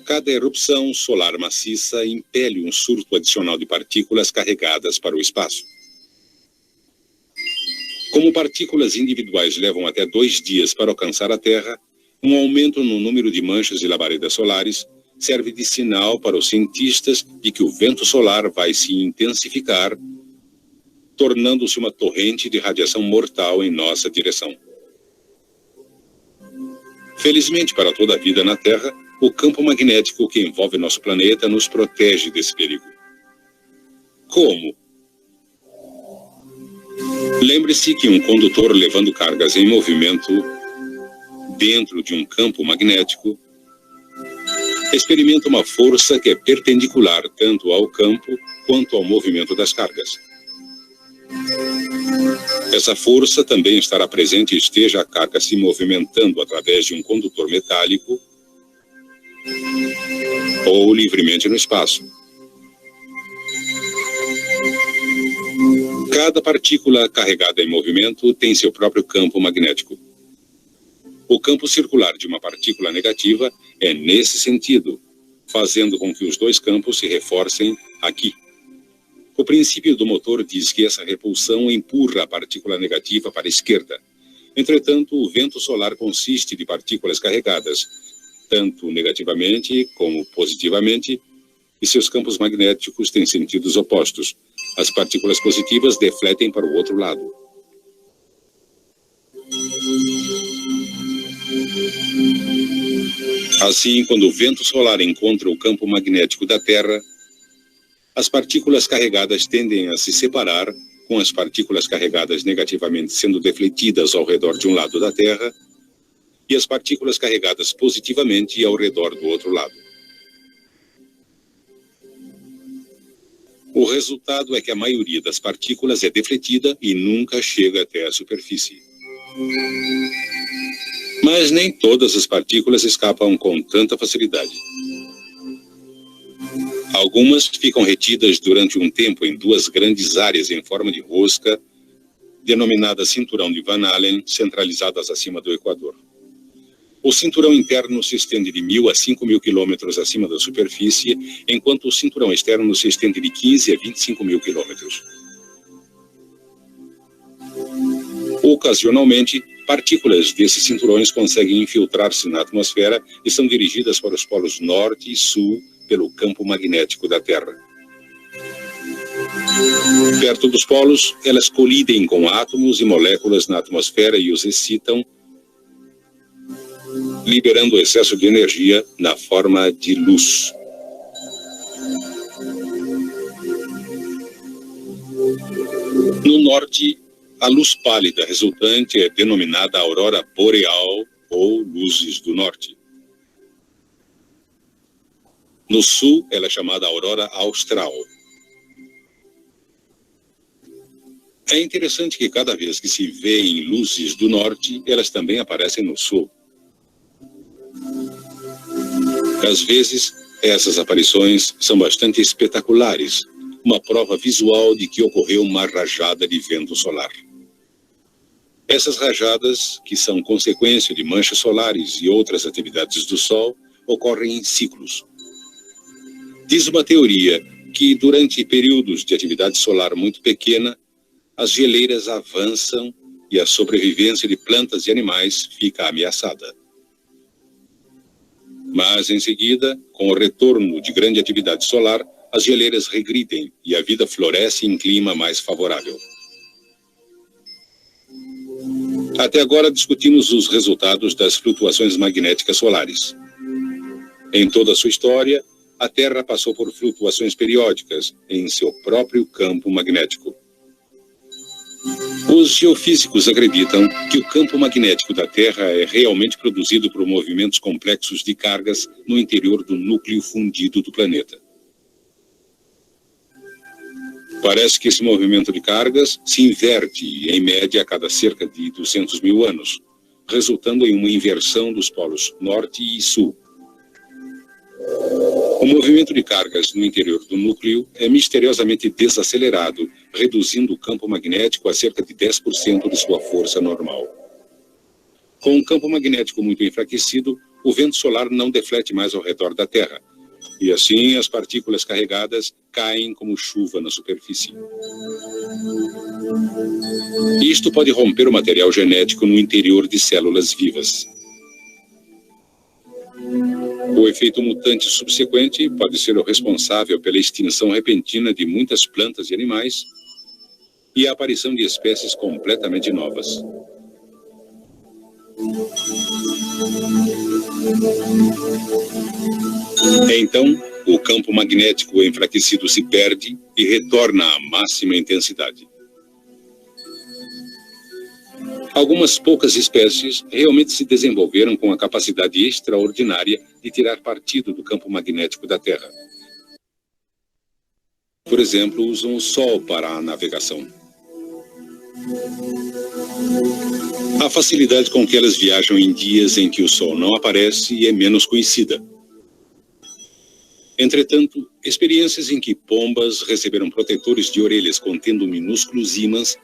Cada erupção solar maciça impele um surto adicional de partículas carregadas para o espaço. Como partículas individuais levam até 2 dias para alcançar a Terra, um aumento no número de manchas e labaredas solares serve de sinal para os cientistas de que o vento solar vai se intensificar, tornando-se uma torrente de radiação mortal em nossa direção. Felizmente para toda a vida na Terra, o campo magnético que envolve nosso planeta nos protege desse perigo. Como? Lembre-se que um condutor levando cargas em movimento dentro de um campo magnético experimenta uma força que é perpendicular tanto ao campo quanto ao movimento das cargas. Essa força também estará presente esteja a carga se movimentando através de um condutor metálico ou livremente no espaço. Cada partícula carregada em movimento tem seu próprio campo magnético. O campo circular de uma partícula negativa é nesse sentido, fazendo com que os dois campos se reforcem aqui. O princípio do motor diz que essa repulsão empurra a partícula negativa para a esquerda. Entretanto, o vento solar consiste de partículas carregadas, tanto negativamente como positivamente, e seus campos magnéticos têm sentidos opostos. As partículas positivas defletem para o outro lado. Assim, quando o vento solar encontra o campo magnético da Terra, as partículas carregadas tendem a se separar, com as partículas carregadas negativamente sendo defletidas ao redor de um lado da Terra e as partículas carregadas positivamente ao redor do outro lado. O resultado é que a maioria das partículas é defletida e nunca chega até a superfície. Mas nem todas as partículas escapam com tanta facilidade. Algumas ficam retidas durante um tempo em duas grandes áreas em forma de rosca, denominadas cinturão de Van Allen, centralizadas acima do Equador. O cinturão interno se estende de 1.000 a 5.000 quilômetros acima da superfície, enquanto o cinturão externo se estende de 15 a 25.000 quilômetros. Ocasionalmente, partículas desses cinturões conseguem infiltrar-se na atmosfera e são dirigidas para os polos norte e sul pelo campo magnético da Terra. Perto dos polos, elas colidem com átomos e moléculas na atmosfera e os excitam, liberando excesso de energia na forma de luz. No norte, a luz pálida resultante é denominada aurora boreal ou luzes do norte. No sul, ela é chamada aurora austral. É interessante que cada vez que se vê em luzes do norte, elas também aparecem no sul. Às vezes, essas aparições são bastante espetaculares, uma prova visual de que ocorreu uma rajada de vento solar. Essas rajadas, que são consequência de manchas solares e outras atividades do Sol, ocorrem em ciclos. Diz uma teoria que, durante períodos de atividade solar muito pequena, as geleiras avançam e a sobrevivência de plantas e animais fica ameaçada. Mas, em seguida, com o retorno de grande atividade solar, as geleiras regridem e a vida floresce em clima mais favorável. Até agora discutimos os resultados das flutuações magnéticas solares. Em toda a sua história, a Terra passou por flutuações periódicas em seu próprio campo magnético. Os geofísicos acreditam que o campo magnético da Terra é realmente produzido por movimentos complexos de cargas no interior do núcleo fundido do planeta. Parece que esse movimento de cargas se inverte, em média, a cada cerca de 200.000 anos, resultando em uma inversão dos polos norte e sul. O movimento de cargas no interior do núcleo é misteriosamente desacelerado, reduzindo o campo magnético a cerca de 10% de sua força normal. Com um campo magnético muito enfraquecido, o vento solar não deflete mais ao redor da Terra, e assim as partículas carregadas caem como chuva na superfície. Isto pode romper o material genético no interior de células vivas. O efeito mutante subsequente pode ser o responsável pela extinção repentina de muitas plantas e animais e a aparição de espécies completamente novas. Então, o campo magnético enfraquecido se perde e retorna à máxima intensidade. Algumas poucas espécies realmente se desenvolveram com a capacidade extraordinária de tirar partido do campo magnético da Terra. Por exemplo, usam o Sol para a navegação. A facilidade com que elas viajam em dias em que o Sol não aparece é menos conhecida. Entretanto, experiências em que pombas receberam protetores de orelhas contendo minúsculos ímãs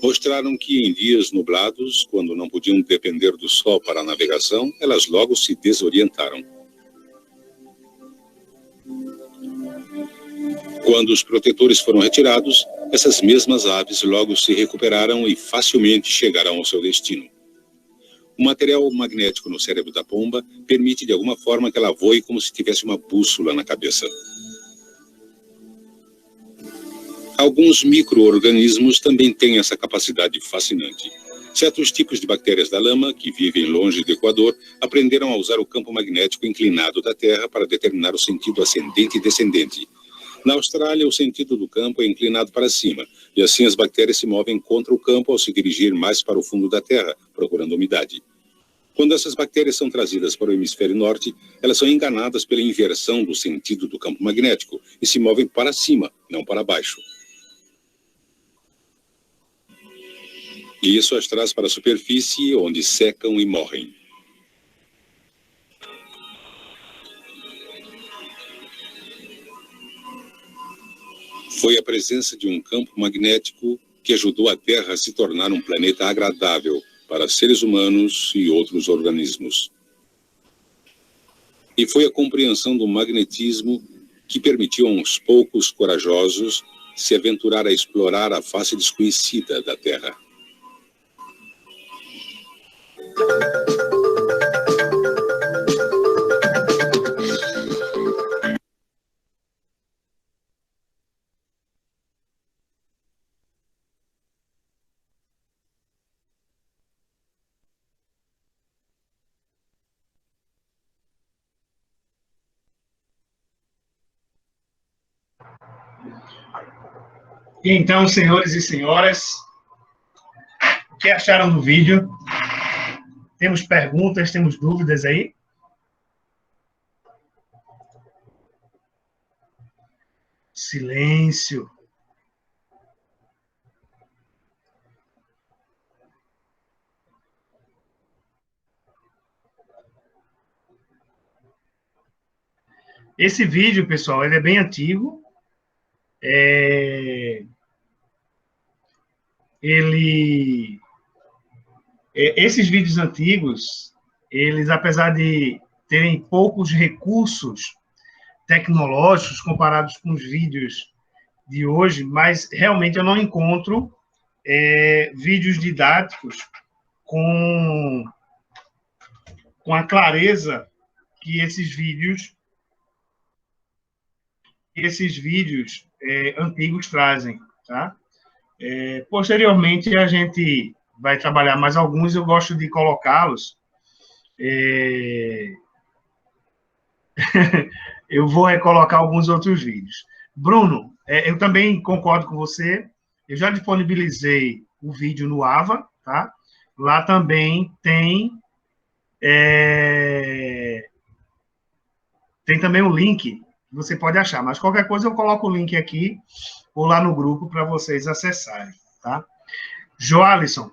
mostraram que em dias nublados, quando não podiam depender do Sol para a navegação, elas logo se desorientaram. Quando os protetores foram retirados, essas mesmas aves logo se recuperaram e facilmente chegaram ao seu destino. O material magnético no cérebro da pomba permite de alguma forma que ela voe como se tivesse uma bússola na cabeça. Alguns micro-organismos também têm essa capacidade fascinante. Certos tipos de bactérias da lama, que vivem longe do Equador, aprenderam a usar o campo magnético inclinado da Terra para determinar o sentido ascendente e descendente. Na Austrália, o sentido do campo é inclinado para cima, e assim as bactérias se movem contra o campo ao se dirigir mais para o fundo da Terra, procurando umidade. Quando essas bactérias são trazidas para o hemisfério norte, elas são enganadas pela inversão do sentido do campo magnético e se movem para cima, não para baixo. E isso as traz para a superfície, onde secam e morrem. Foi a presença de um campo magnético que ajudou a Terra a se tornar um planeta agradável para seres humanos e outros organismos. E foi a compreensão do magnetismo que permitiu a uns poucos corajosos se aventurar a explorar a face desconhecida da Terra. E então, senhores e senhoras, o que acharam do vídeo? Temos perguntas, temos dúvidas aí? Silêncio. Esse vídeo, pessoal, ele é bem antigo. Esses vídeos antigos, eles, apesar de terem poucos recursos tecnológicos comparados com os vídeos de hoje, mas realmente eu não encontro vídeos didáticos com a clareza que esses vídeos antigos trazem, tá? Posteriormente, a gente vai trabalhar mais alguns, eu gosto de colocá-los. Eu vou recolocar alguns outros vídeos. Bruno, eu também concordo com você, eu já disponibilizei o vídeo no Ava, tá? Lá também tem também um link que você pode achar, mas qualquer coisa eu coloco o link aqui ou lá no grupo para vocês acessarem, tá? Joalisson,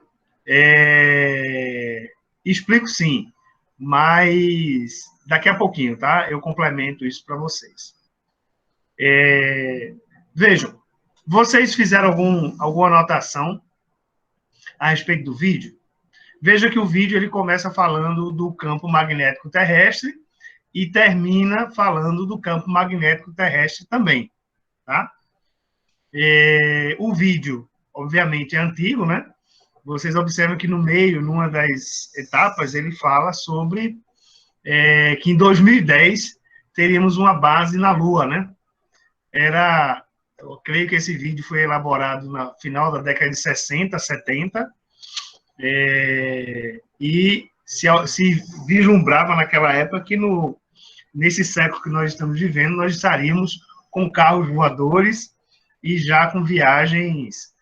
explico sim, mas daqui a pouquinho, tá? Eu complemento isso para vocês. Vejam, vocês fizeram alguma anotação a respeito do vídeo? Veja que o vídeo ele começa falando do campo magnético terrestre e termina falando do campo magnético terrestre também, tá? O vídeo, obviamente, é antigo, né? Vocês observam que no meio, numa das etapas, ele fala sobre que em 2010 teríamos uma base na Lua, né? Eu creio que esse vídeo foi elaborado no final da década de 60, 70, e se vislumbrava naquela época que nesse século que nós estamos vivendo, nós estaríamos com carros voadores e já com viagens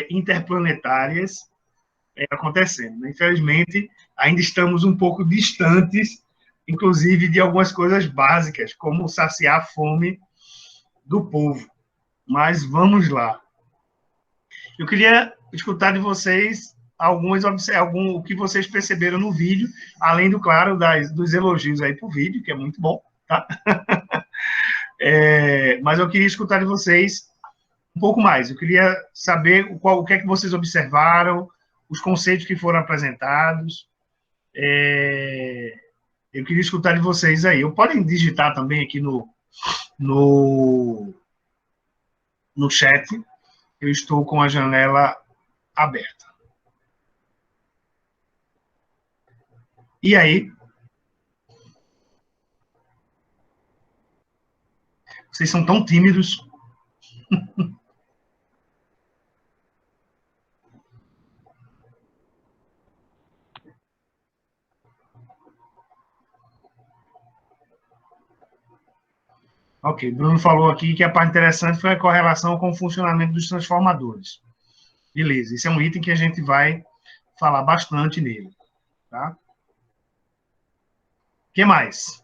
interplanetárias acontecendo. Infelizmente, ainda estamos um pouco distantes, inclusive, de algumas coisas básicas, como saciar a fome do povo. Mas vamos lá. Eu queria escutar de vocês o que vocês perceberam no vídeo, além do, claro, dos elogios aí para o vídeo, que é muito bom, tá? Mas eu queria escutar de vocês um pouco mais. Eu queria saber o que é que vocês observaram, os conceitos que foram apresentados. Eu queria escutar de vocês aí. Podem digitar também aqui no chat. Eu estou com a janela aberta. E aí? Vocês são tão tímidos. Ok, Bruno falou aqui que a parte interessante foi a correlação com o funcionamento dos transformadores. Beleza, esse é um item que a gente vai falar bastante nele. Tá? O que mais?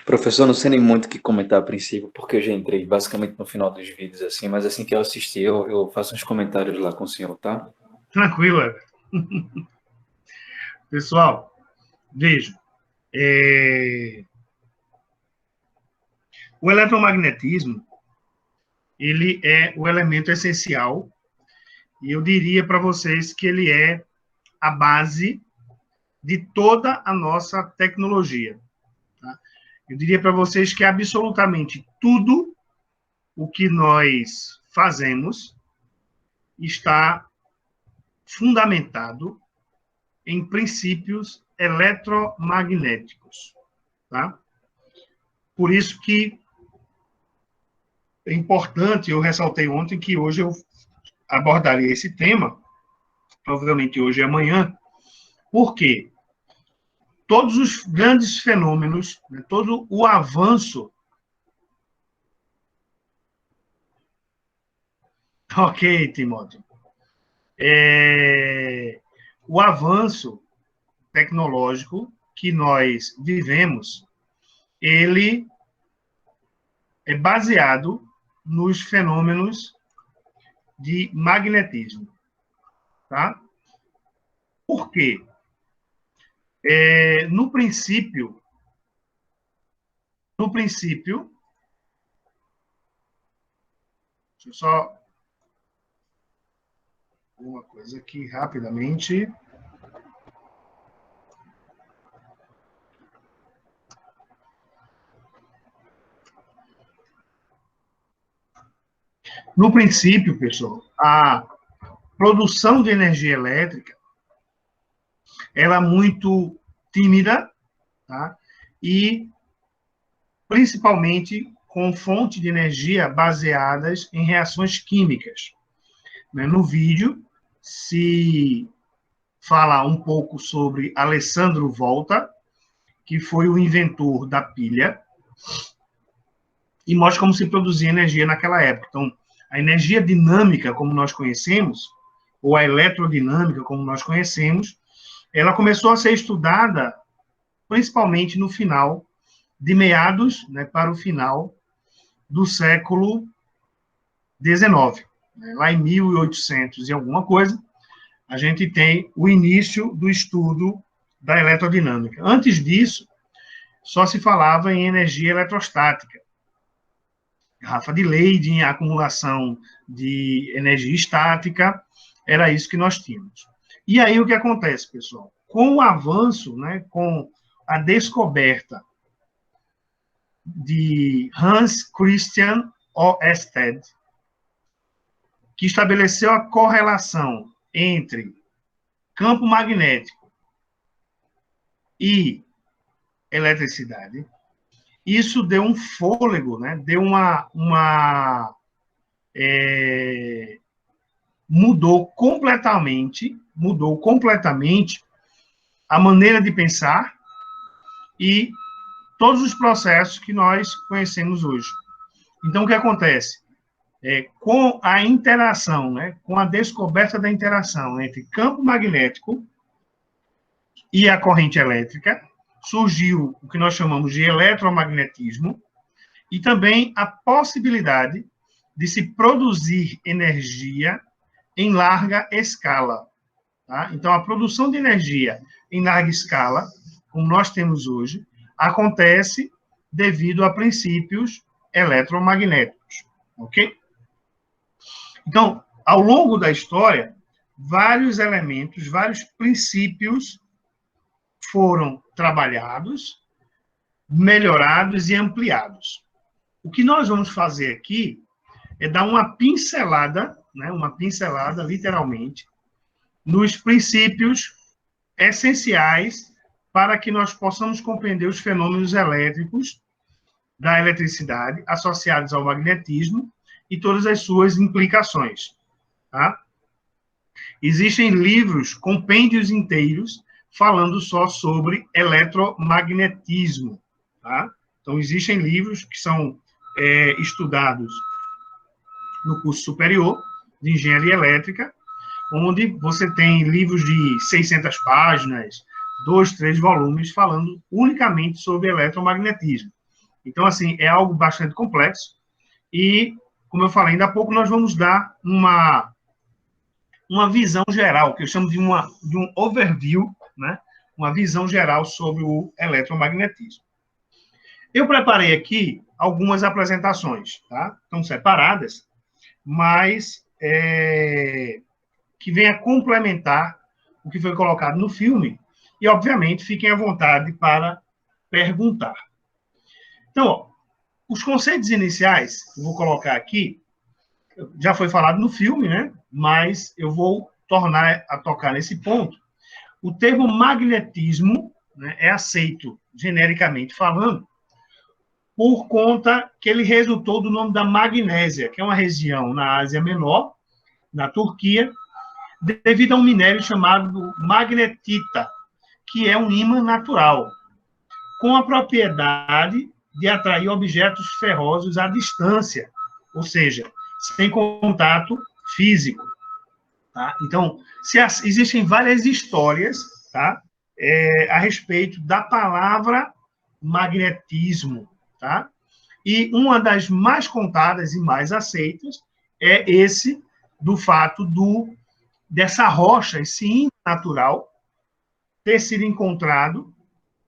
Professor, não sei nem muito o que comentar a princípio, porque eu já entrei basicamente no final dos vídeos, assim, mas assim que eu assistir, eu faço uns comentários lá com o senhor, tá? Tranquilo, Everton. Pessoal, vejam. O eletromagnetismo, ele é o elemento essencial, e eu diria para vocês que ele é a base de toda a nossa tecnologia. Tá? Eu diria para vocês que absolutamente tudo o que nós fazemos está fundamentado em princípios eletromagnéticos. Tá? Por isso que é importante, eu ressaltei ontem que hoje eu abordaria esse tema, provavelmente hoje e amanhã, porque todos os grandes fenômenos, né, todo o avanço. Ok, Timóteo. O avanço tecnológico que nós vivemos, ele é baseado nos fenômenos de magnetismo. Tá? Por quê? No princípio, deixa eu só uma coisa aqui rapidamente. No princípio, pessoal, a produção de energia elétrica ela é muito tímida, tá? E principalmente com fontes de energia baseadas em reações químicas. No vídeo se fala um pouco sobre Alessandro Volta, que foi o inventor da pilha, e mostra como se produzia energia naquela época. Então, a energia dinâmica, como nós conhecemos, ou a eletrodinâmica, como nós conhecemos, ela começou a ser estudada principalmente no final, de meados, né, para o final do século XIX. Lá em 1800 e alguma coisa, a gente tem o início do estudo da eletrodinâmica. Antes disso, só se falava em energia eletrostática. Garrafa de Leydig, acumulação de energia estática, era isso que nós tínhamos. E aí o que acontece, pessoal? Com o avanço, né, com a descoberta de Hans Christian Ørsted, que estabeleceu a correlação entre campo magnético e eletricidade, isso deu um fôlego, né? Deu mudou completamente a maneira de pensar e todos os processos que nós conhecemos hoje. Então, o que acontece? com a interação, né, com a descoberta da interação entre campo magnético e a corrente elétrica, surgiu o que nós chamamos de eletromagnetismo, e também a possibilidade de se produzir energia em larga escala. Tá? Então, a produção de energia em larga escala, como nós temos hoje, acontece devido a princípios eletromagnéticos. Ok? Então, ao longo da história, vários elementos, vários princípios foram trabalhados, melhorados e ampliados. O que nós vamos fazer aqui é dar uma pincelada, né, literalmente, nos princípios essenciais para que nós possamos compreender os fenômenos elétricos da eletricidade associados ao magnetismo e todas as suas implicações. Tá? Existem livros, compêndios inteiros, falando só sobre eletromagnetismo. Tá? Então, existem livros que são estudados no curso superior de engenharia elétrica, onde você tem livros de 600 páginas, 2, 3 volumes, falando unicamente sobre eletromagnetismo. Então, assim, é algo bastante complexo e, como eu falei, ainda há pouco nós vamos dar uma visão geral, que eu chamo de um overview, né? Uma visão geral sobre o eletromagnetismo. Eu preparei aqui algumas apresentações, tá? Estão separadas, mas que venha complementar o que foi colocado no filme e, obviamente, fiquem à vontade para perguntar. Então, ó, os conceitos iniciais, eu vou colocar aqui, já foi falado no filme, né? Mas eu vou tornar a tocar nesse ponto. O termo magnetismo, né, é aceito, genericamente falando, por conta que ele resultou do nome da Magnésia, que é uma região na Ásia Menor, na Turquia, devido a um minério chamado magnetita, que é um ímã natural, com a propriedade de atrair objetos ferrosos à distância, ou seja, sem contato físico. Tá? Então, existem várias histórias, tá? A respeito da palavra magnetismo. Tá? E uma das mais contadas e mais aceitas é esse do fato dessa rocha, esse ímã natural, ter sido encontrado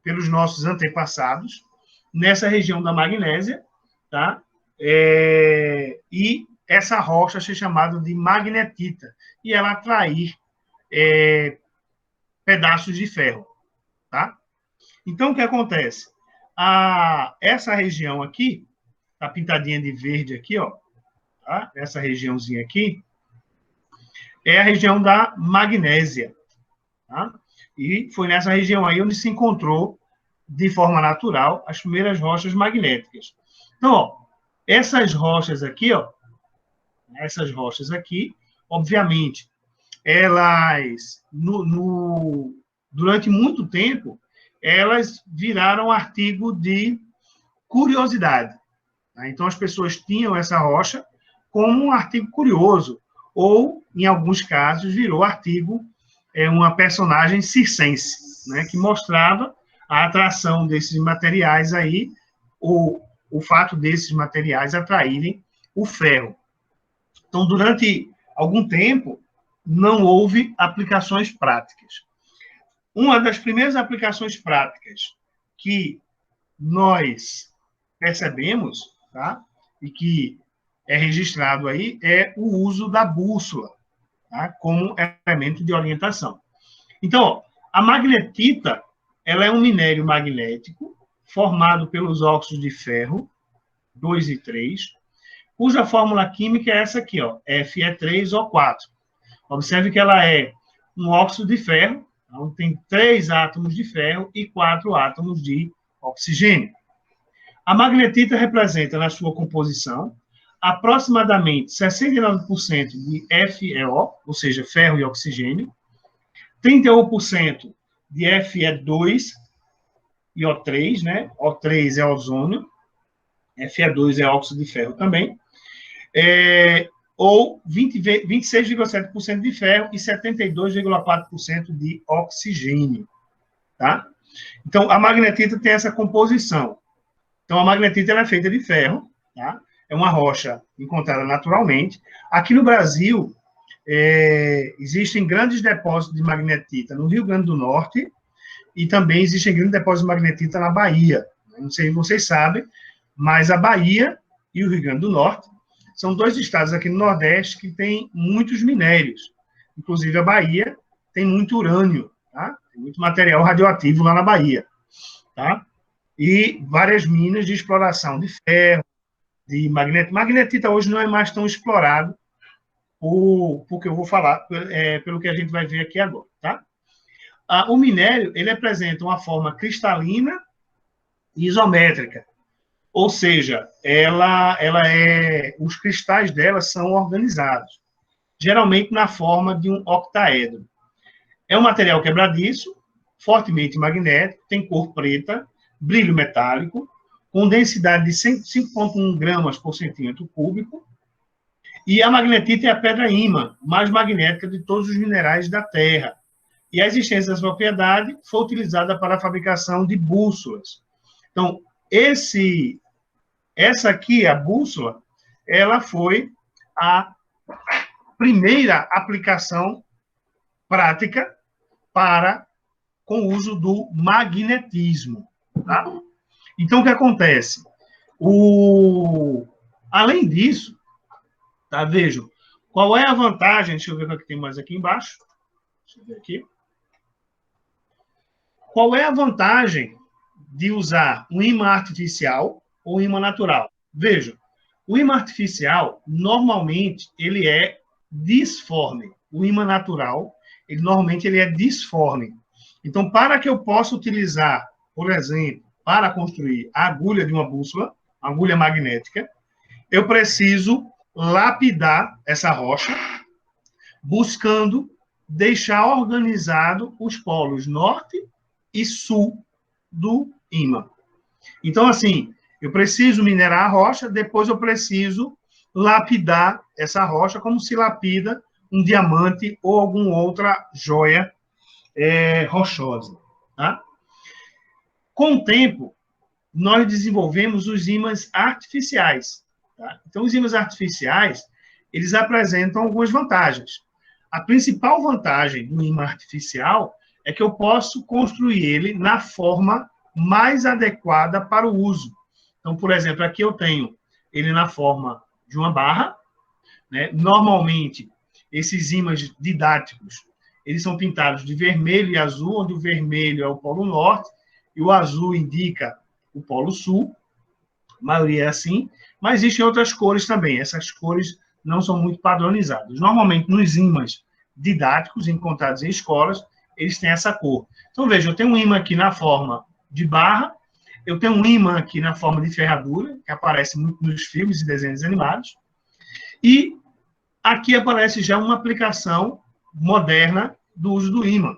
pelos nossos antepassados nessa região da Magnésia, tá? E essa rocha ser chamada de magnetita, e ela atrair pedaços de ferro. Tá? Então, o que acontece? Essa região aqui, tá pintadinha de verde aqui, ó, tá? Essa regiãozinha aqui, é a região da Magnésia. Tá? E foi nessa região aí onde se encontrou, de forma natural, as primeiras rochas magnéticas. Então, ó, essas rochas aqui, obviamente, elas, durante muito tempo, elas viraram artigo de curiosidade. Tá? Então, as pessoas tinham essa rocha como um artigo curioso, ou, em alguns casos, virou artigo, uma personagem circense, né, que mostrava a atração desses materiais aí, ou o fato desses materiais atraírem o ferro. Então, durante algum tempo, não houve aplicações práticas. Uma das primeiras aplicações práticas que nós percebemos, tá, e que é registrado aí, é o uso da bússola, tá, como elemento de orientação. Então, ó, a magnetita, ela é um minério magnético formado pelos óxidos de ferro, 2 e 3, cuja fórmula química é essa aqui, ó, Fe3O4. Observe que ela é um óxido de ferro, então tem 3 átomos de ferro e 4 átomos de oxigênio. A magnetita representa, na sua composição, aproximadamente 69% de FeO, ou seja, ferro e oxigênio, 31% de Fe2 e O3, né? O3 é ozônio, Fe2 é óxido de ferro também, ou 26,7% de ferro e 72,4% de oxigênio. Tá? Então, a magnetita tem essa composição. Então, a magnetita ela é feita de ferro, tá? É uma rocha encontrada naturalmente. Aqui no Brasil, existem grandes depósitos de magnetita no Rio Grande do Norte e também existem grandes depósitos de magnetita na Bahia. Não sei se vocês sabem, mas a Bahia e o Rio Grande do Norte são dois estados aqui no Nordeste que têm muitos minérios. Inclusive, a Bahia tem muito urânio, tá? Tem muito material radioativo lá na Bahia, tá? E várias minas de exploração de ferro, de magnetita. Magnetita hoje não é mais tão explorado, porque eu vou falar, pelo que a gente vai ver aqui agora, tá? O minério, ele apresenta uma forma cristalina e isométrica, ou seja, os cristais dela são organizados, geralmente na forma de um octaedro. É um material quebradiço, fortemente magnético, tem cor preta, brilho metálico, com densidade de 5,1 gramas por centímetro cúbico, e a magnetita é a pedra ímã mais magnética de todos os minerais da Terra. E a existência dessa propriedade foi utilizada para a fabricação de bússolas. Então, essa aqui, a bússola, ela foi a primeira aplicação prática com o uso do magnetismo. Tá? Então, o que acontece? Além disso, tá, vejam, qual é a vantagem? Deixa eu ver o que tem mais aqui embaixo. Deixa eu ver aqui. Qual é a vantagem de usar um ímã artificial ou ímã natural? Vejam, o ímã artificial, normalmente, ele é disforme. O ímã natural, normalmente, ele é disforme. Então, para que eu possa utilizar, por exemplo, para construir a agulha de uma bússola, agulha magnética, eu preciso lapidar essa rocha, buscando deixar organizado os polos norte e sul do ímã. Então, assim, eu preciso minerar a rocha, depois eu preciso lapidar essa rocha como se lapida um diamante ou alguma outra joia rochosa. Tá? Com o tempo, nós desenvolvemos os ímãs artificiais. Tá? Então, os ímãs artificiais, eles apresentam algumas vantagens. A principal vantagem do ímã artificial é que eu posso construir ele na forma mais adequada para o uso. Então, por exemplo, aqui eu tenho ele na forma de uma barra, né? Normalmente, esses ímãs didáticos, eles são pintados de vermelho e azul, onde o vermelho é o polo norte e o azul indica o polo sul. A maioria é assim, mas existem outras cores também. Essas cores não são muito padronizadas. Normalmente, nos ímãs didáticos encontrados em escolas, eles têm essa cor. Então, veja, eu tenho um ímã aqui na forma de barra, eu tenho um ímã aqui na forma de ferradura, que aparece muito nos filmes e desenhos animados, e aqui aparece já uma aplicação moderna do uso do ímã.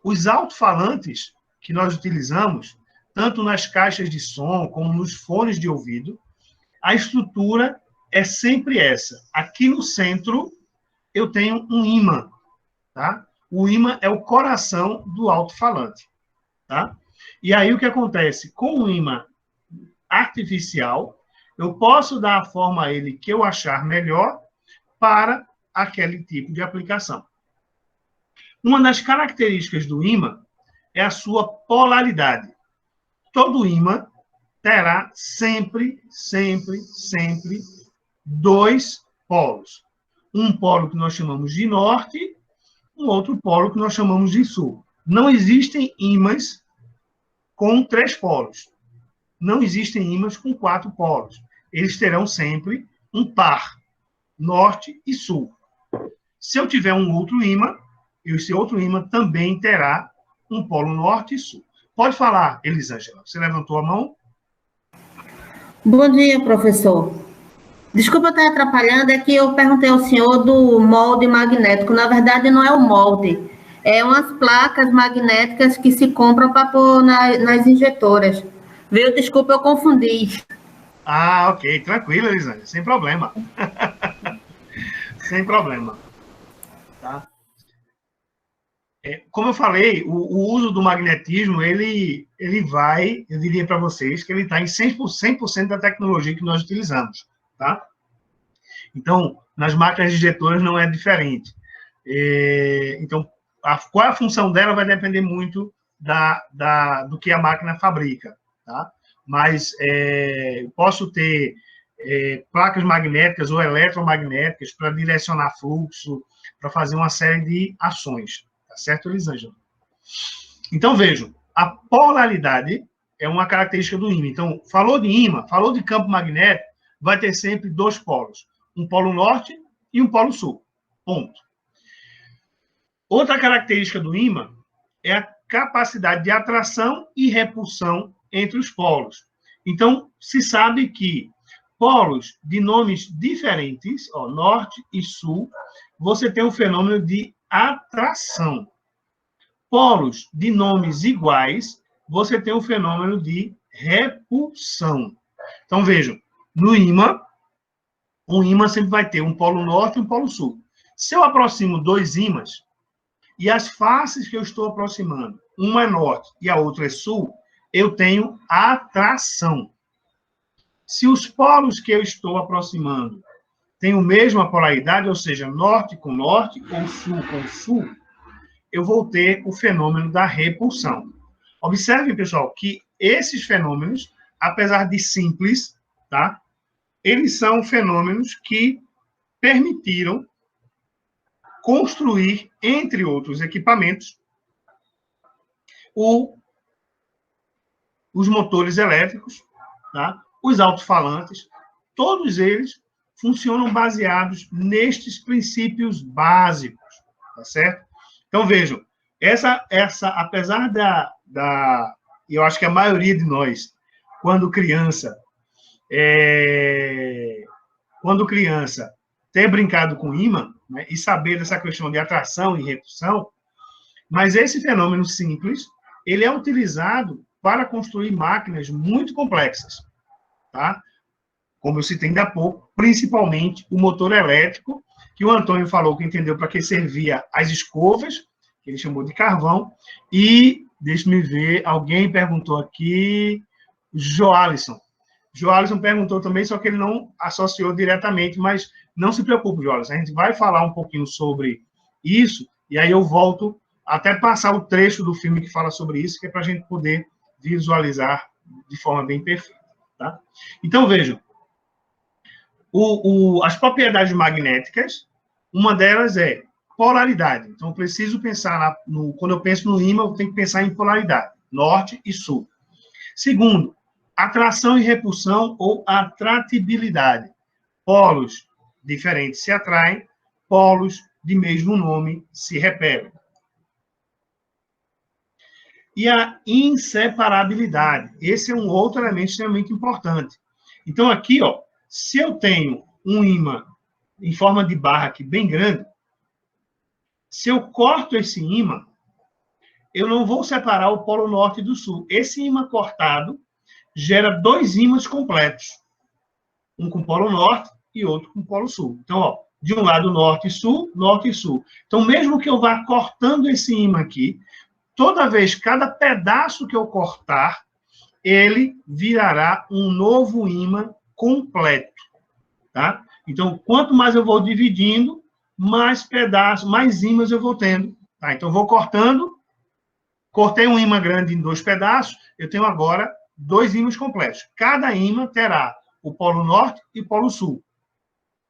Os alto-falantes que nós utilizamos, tanto nas caixas de som como nos fones de ouvido, a estrutura é sempre essa. Aqui no centro, eu tenho um ímã, tá? O ímã é o coração do alto-falante, tá? E aí o que acontece? Com o ímã artificial, eu posso dar a forma a ele que eu achar melhor para aquele tipo de aplicação. Uma das características do ímã é a sua polaridade. Todo ímã terá sempre dois polos. Um polo que nós chamamos de norte, um outro polo que nós chamamos de sul. Não existem ímãs com 3 polos. Não existem ímãs com 4 polos. Eles terão sempre um par, norte e sul. Se eu tiver um outro ímã, esse outro ímã também terá um polo norte e sul. Pode falar, Elisângela. Você levantou a mão? Bom dia, professor. Desculpa estar atrapalhando, é que eu perguntei ao senhor do molde magnético. Na verdade, não é o molde, é umas placas magnéticas que se compram para pôr nas injetoras. Viu? Desculpa, eu confundi. Ah, ok. Tranquilo, Elisângela. Sem problema. Sem problema. Tá? Como eu falei, o uso do magnetismo, ele vai, eu diria para vocês, que ele está em 100% da tecnologia que nós utilizamos. Tá? Então, nas máquinas digetoras não é diferente. Então, qual é a função dela vai depender muito do que a máquina fabrica. Tá? Mas posso ter placas magnéticas ou eletromagnéticas para direcionar fluxo, para fazer uma série de ações. Tá certo, Elisângela? Então, vejam, a polaridade é uma característica do ímã. Então, falou de ímã, falou de campo magnético, vai ter sempre dois polos. Um polo norte e um polo sul. Ponto. Outra característica do ímã é a capacidade de atração e repulsão entre os polos. Então, se sabe que polos de nomes diferentes, norte e sul, você tem o fenômeno de atração. Polos de nomes iguais, você tem o fenômeno de repulsão. Então, vejam, no ímã, um ímã sempre vai ter um polo norte e um polo sul. Se eu aproximo dois ímãs, e as faces que eu estou aproximando, uma é norte e a outra é sul, eu tenho atração. Se os polos que eu estou aproximando têm a mesma polaridade, ou seja, norte com norte ou sul com sul, eu vou ter o fenômeno da repulsão. Observe, pessoal, que esses fenômenos, apesar de simples, tá? Eles são fenômenos que permitiram construir, entre outros equipamentos, os motores elétricos, tá? Os alto-falantes, todos eles funcionam baseados nestes princípios básicos, tá certo? Então, vejam, apesar eu acho que a maioria de nós, quando criança, ter brincado com ímã, né, e saber dessa questão de atração e repulsão, mas esse fenômeno simples, ele é utilizado para construir máquinas muito complexas, tá? Como eu citei ainda há pouco, principalmente o motor elétrico, que o Antônio falou que entendeu para que servia as escovas, que ele chamou de carvão, e, deixa-me ver, alguém perguntou aqui, Joalisson perguntou também, só que ele não associou diretamente, mas não se preocupe, Joalisson, a gente vai falar um pouquinho sobre isso, e aí eu volto até passar o trecho do filme que fala sobre isso, que é para a gente poder visualizar de forma bem perfeita. Tá? Então, vejam, as propriedades magnéticas, uma delas é polaridade. Então, eu preciso pensar, quando eu penso no ímã, eu tenho que pensar em polaridade, norte e sul. Segundo, atração e repulsão ou atratibilidade. Polos diferentes se atraem, polos de mesmo nome se repelem. E a inseparabilidade. Esse é um outro elemento extremamente importante. Então, aqui, se eu tenho um ímã em forma de barra aqui bem grande, se eu corto esse ímã, eu não vou separar o polo norte do sul. Esse ímã cortado gera dois ímãs completos. Um com polo norte e outro com polo sul. Então, de um lado norte e sul, norte e sul. Então, mesmo que eu vá cortando esse ímã aqui, toda vez, cada pedaço que eu cortar, ele virará um novo ímã completo. Tá? Então, quanto mais eu vou dividindo, mais pedaços, mais ímãs eu vou tendo. Tá? Então, eu vou cortando, cortei um ímã grande em dois pedaços, eu tenho agora dois ímãs completos. Cada ímã terá o polo norte e o polo sul.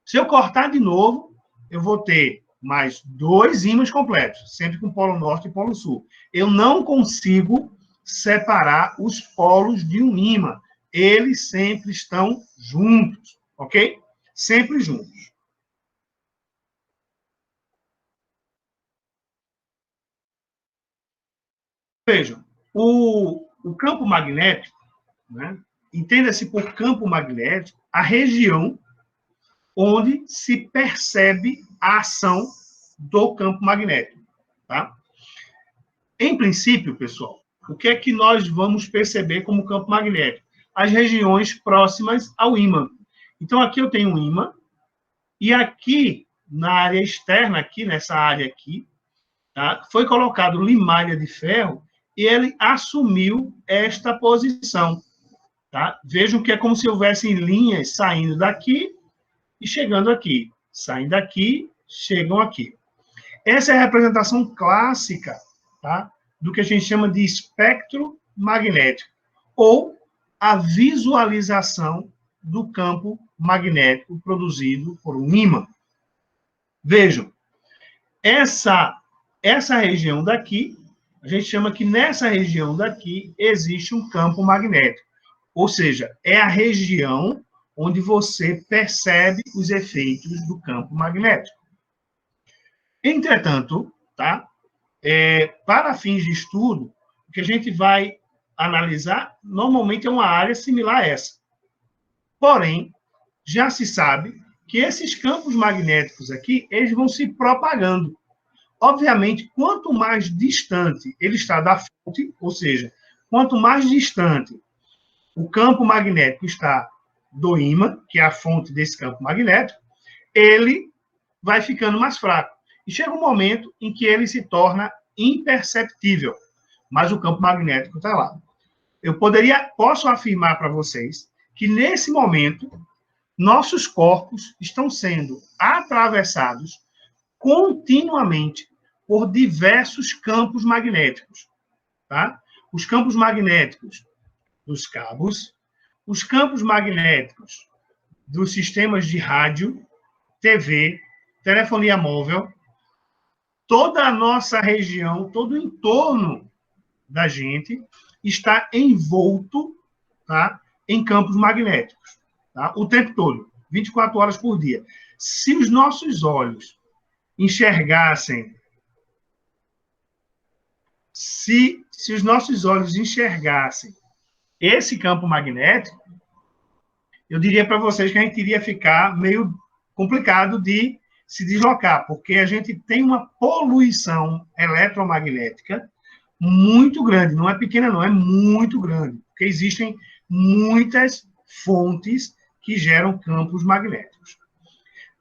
Se eu cortar de novo, eu vou ter mais dois ímãs completos, sempre com polo norte e polo sul. Eu não consigo separar os polos de um ímã. Eles sempre estão juntos, ok? Sempre juntos. Vejam, o campo magnético, né, entenda-se por campo magnético a região onde se percebe a ação do campo magnético. Tá? Em princípio, pessoal, o que é que nós vamos perceber como campo magnético? as regiões próximas ao ímã. Então, aqui eu tenho um ímã, e aqui, na área externa, aqui, nessa área aqui, tá, foi colocado limalha de ferro, e ele assumiu esta posição. Tá? Vejam que é como se houvessem linhas saindo daqui e chegando aqui. Saem daqui, chegam aqui. Essa é a representação clássica, tá, do que a gente chama de espectro magnético, ou a visualização do campo magnético produzido por um ímã. Vejam, essa região daqui, a gente chama que nessa região daqui existe um campo magnético. Ou seja, é a região onde você percebe os efeitos do campo magnético. Entretanto, tá, para fins de estudo, o que a gente vai analisar normalmente é uma área similar a essa. Porém, já se sabe que esses campos magnéticos aqui, eles vão se propagando. Obviamente, quanto mais distante ele está da fonte, ou seja, quanto mais distante o campo magnético está do ímã, que é a fonte desse campo magnético, ele vai ficando mais fraco. E chega um momento em que ele se torna imperceptível, mas o campo magnético está lá. Posso afirmar para vocês que, nesse momento, nossos corpos estão sendo atravessados continuamente por diversos campos magnéticos. Tá? Os campos magnéticos dos cabos, os campos magnéticos dos sistemas de rádio, TV, telefonia móvel, toda a nossa região, todo o entorno da gente está envolto, tá, em campos magnéticos, tá, o tempo todo, 24 horas por dia. Se os nossos olhos enxergassem, se os nossos olhos enxergassem esse campo magnético, eu diria para vocês que a gente iria ficar meio complicado de se deslocar, porque a gente tem uma poluição eletromagnética muito grande, não é pequena não, é muito grande, porque existem muitas fontes que geram campos magnéticos.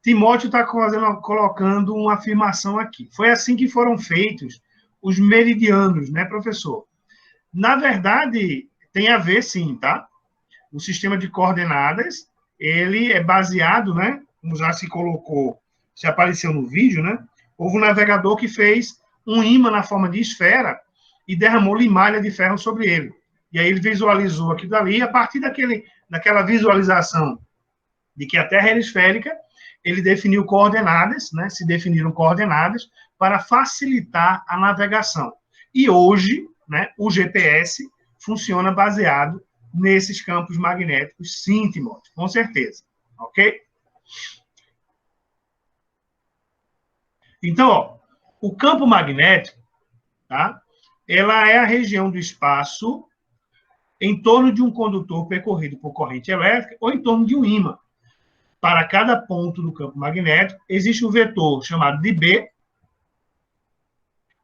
Timóteo está colocando uma afirmação aqui. Foi assim que foram feitos os meridianos, né, professor? Na verdade, tem a ver, sim, tá? O sistema de coordenadas, ele é baseado, né, como já se colocou, se apareceu no vídeo, né? Houve um navegador que fez um ímã na forma de esfera e derramou limalha de ferro sobre ele. E aí ele visualizou aquilo dali, e a partir daquela visualização de que a Terra era esférica, ele definiu coordenadas, né? Se definiram coordenadas para facilitar a navegação. E hoje, né, o GPS funciona baseado nesses campos magnéticos, sim, Timóteo, com certeza. Ok? Então, ó, o campo magnético, tá? Ela é a região do espaço em torno de um condutor percorrido por corrente elétrica ou em torno de um ímã. Para cada ponto do campo magnético, existe um vetor chamado de B,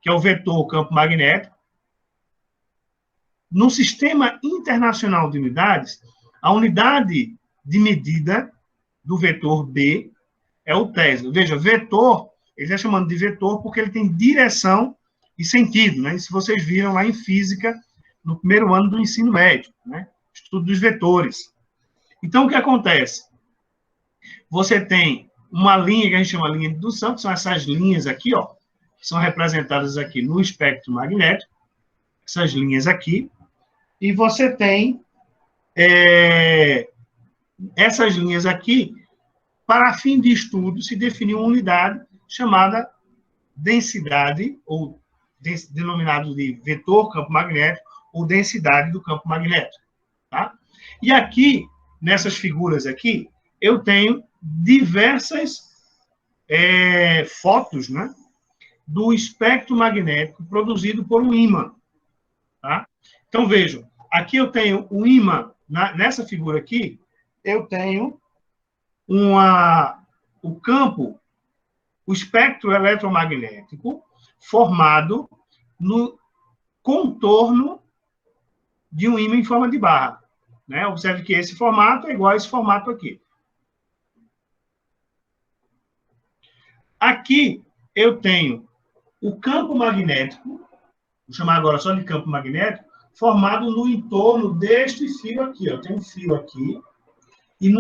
que é o vetor campo magnético. No Sistema Internacional de Unidades, a unidade de medida do vetor B é o Tesla. Veja, vetor, ele está chamando de vetor porque ele tem direção e sentido, né? Se vocês viram lá em física, no primeiro ano do ensino médio, né? Estudo dos vetores. Então, o que acontece? Você tem uma linha que a gente chama de linha de indução, que são essas linhas aqui, ó, que são representadas aqui no espectro magnético, essas linhas aqui, e você tem essas linhas aqui, para fim de estudo, se definiu uma unidade chamada densidade, ou denominado de vetor campo magnético, ou densidade do campo magnético. Tá? E aqui, nessas figuras aqui, eu tenho diversas fotos, né, do espectro magnético produzido por um ímã. Tá? Então, vejam, aqui eu tenho um ímã, nessa figura aqui, eu tenho o campo, o espectro eletromagnético formado no contorno de um ímã em forma de barra. né? Observe que esse formato é igual a esse formato aqui. Aqui eu tenho o campo magnético, vou chamar agora só de campo magnético, formado no entorno deste fio aqui. Ó. Tem um fio aqui, e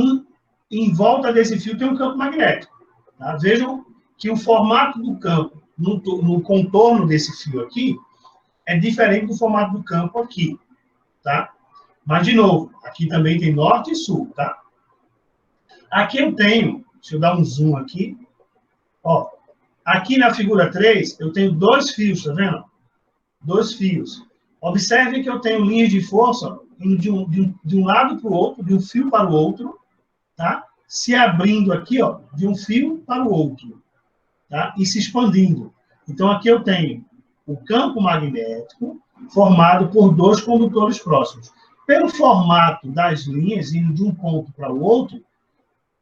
em volta desse fio tem um campo magnético. Tá? Vejam que o formato do campo no contorno desse fio aqui é diferente do formato do campo aqui. Tá? Mas, de novo, aqui também tem norte e sul. Tá? Aqui eu tenho, deixa eu dar um zoom aqui. Ó, aqui na figura 3, eu tenho dois fios, tá vendo? Dois fios. Observem que eu tenho linhas de força de um lado para o outro, de um fio para o outro, tá? Se abrindo aqui, ó, de um fio para o outro, tá? E se expandindo. Então, aqui eu tenho o campo magnético formado por dois condutores próximos. Pelo formato das linhas, indo de um ponto para o outro,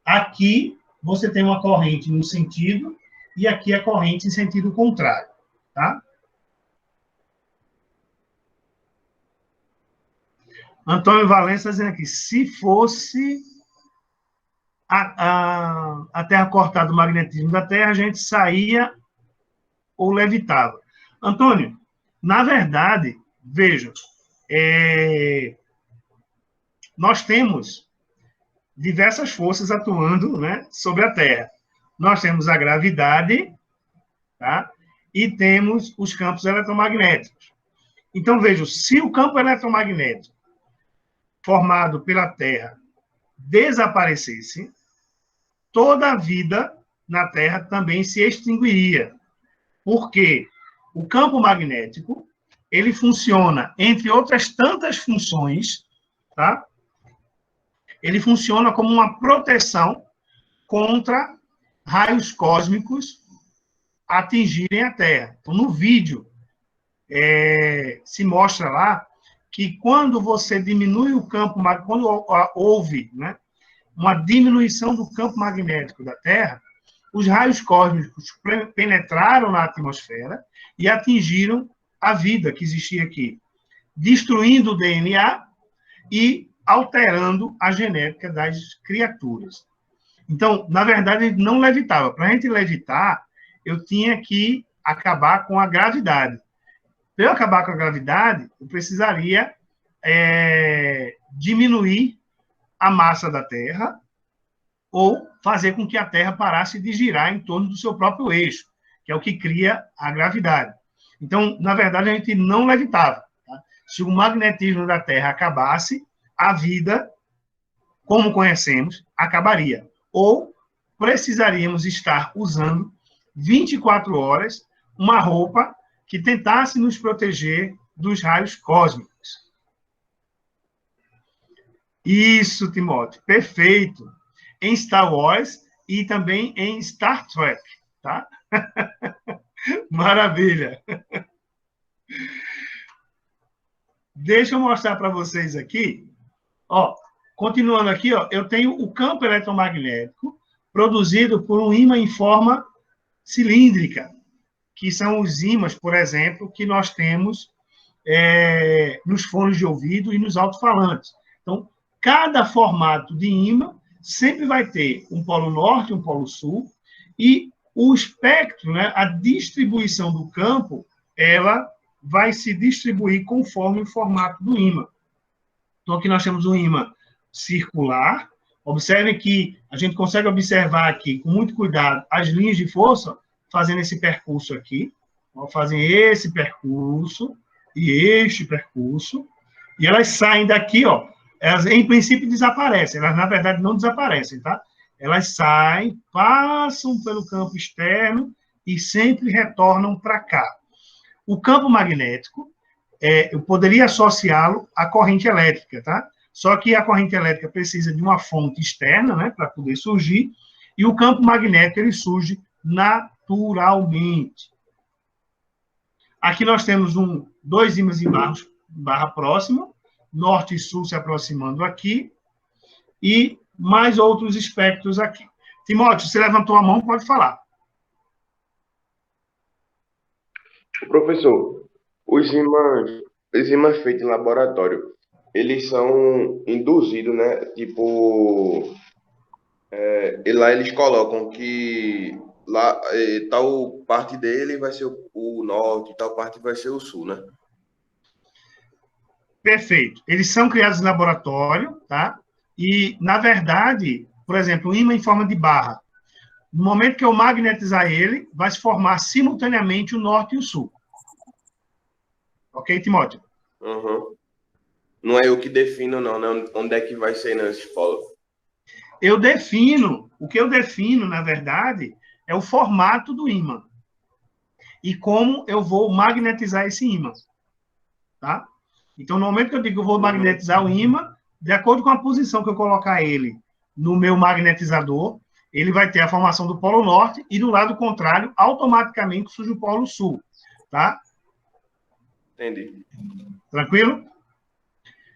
aqui você tem uma corrente no sentido e aqui a corrente em sentido contrário, tá? Antônio Valença dizendo aqui, se fosse a Terra cortada do magnetismo da Terra, a gente saía ou levitava. Antônio, na verdade, veja, nós temos diversas forças atuando, né, sobre a Terra. Nós temos a gravidade, tá? E temos os campos eletromagnéticos. Então, veja, se o campo eletromagnético formado pela Terra desaparecesse, toda a vida na Terra também se extinguiria. Porque o campo magnético, ele funciona, entre outras tantas funções, tá? Ele funciona como uma proteção contra raios cósmicos atingirem a Terra. Então, no vídeo, se mostra lá que quando você diminui o campo, quando houve, né, uma diminuição do campo magnético da Terra, os raios cósmicos penetraram na atmosfera e atingiram a vida que existia aqui, destruindo o DNA e alterando a genética das criaturas. Então, na verdade, ele não levitava. Para a gente levitar, eu tinha que acabar com a gravidade. Para eu acabar com a gravidade, eu precisaria diminuir a massa da Terra ou fazer com que a Terra parasse de girar em torno do seu próprio eixo, que é o que cria a gravidade. Então, na verdade, a gente não levitava. Tá? Se o magnetismo da Terra acabasse, a vida, como conhecemos, acabaria. Ou precisaríamos estar usando 24 horas uma roupa que tentasse nos proteger dos raios cósmicos. Isso, Timóteo, perfeito. Em Star Wars e também em Star Trek, tá? Maravilha. Deixa eu mostrar para vocês aqui. Ó, continuando aqui, ó, eu tenho o campo eletromagnético produzido por um ímã em forma cilíndrica, que são os ímãs, por exemplo, que nós temos nos fones de ouvido e nos alto-falantes. Então, cada formato de ímã sempre vai ter um polo norte e um polo sul, e o espectro, né, a distribuição do campo, ela vai se distribuir conforme o formato do ímã. Então, aqui nós temos um ímã circular. Observem que a gente consegue observar aqui, com muito cuidado, as linhas de força fazendo esse percurso aqui. Fazem esse percurso e este percurso. E elas saem daqui, ó. Elas, em princípio, desaparecem. Elas, na verdade, não desaparecem, tá? Elas saem, passam pelo campo externo e sempre retornam para cá. O campo magnético, eu poderia associá-lo à corrente elétrica, tá? Só que a corrente elétrica precisa de uma fonte externa, né, para poder surgir, e o campo magnético, ele surge naturalmente. Aqui nós temos dois ímãs em barra próxima, norte e sul se aproximando aqui, e mais outros espectros aqui. Timóteo, você levantou a mão, pode falar. Professor, os ímãs feitos em laboratório, eles são induzidos, né? Tipo, e lá eles colocam que lá tal parte dele vai ser o norte, tal parte vai ser o sul, né? Perfeito. Eles são criados em laboratório, tá? E, na verdade, por exemplo, o ímã em forma de barra. No momento que eu magnetizar ele, vai se formar simultaneamente o norte e o sul. Ok, Timóteo? Uhum. Não é eu que defino, não, né? Onde é que vai ser nesse polo? O que eu defino, na verdade, é o formato do ímã e como eu vou magnetizar esse ímã, tá? Então, no momento que eu digo que eu vou magnetizar o ímã, de acordo com a posição que eu colocar ele no meu magnetizador, ele vai ter a formação do polo norte e do lado contrário, automaticamente surge o polo sul, tá? Entendi. Tranquilo?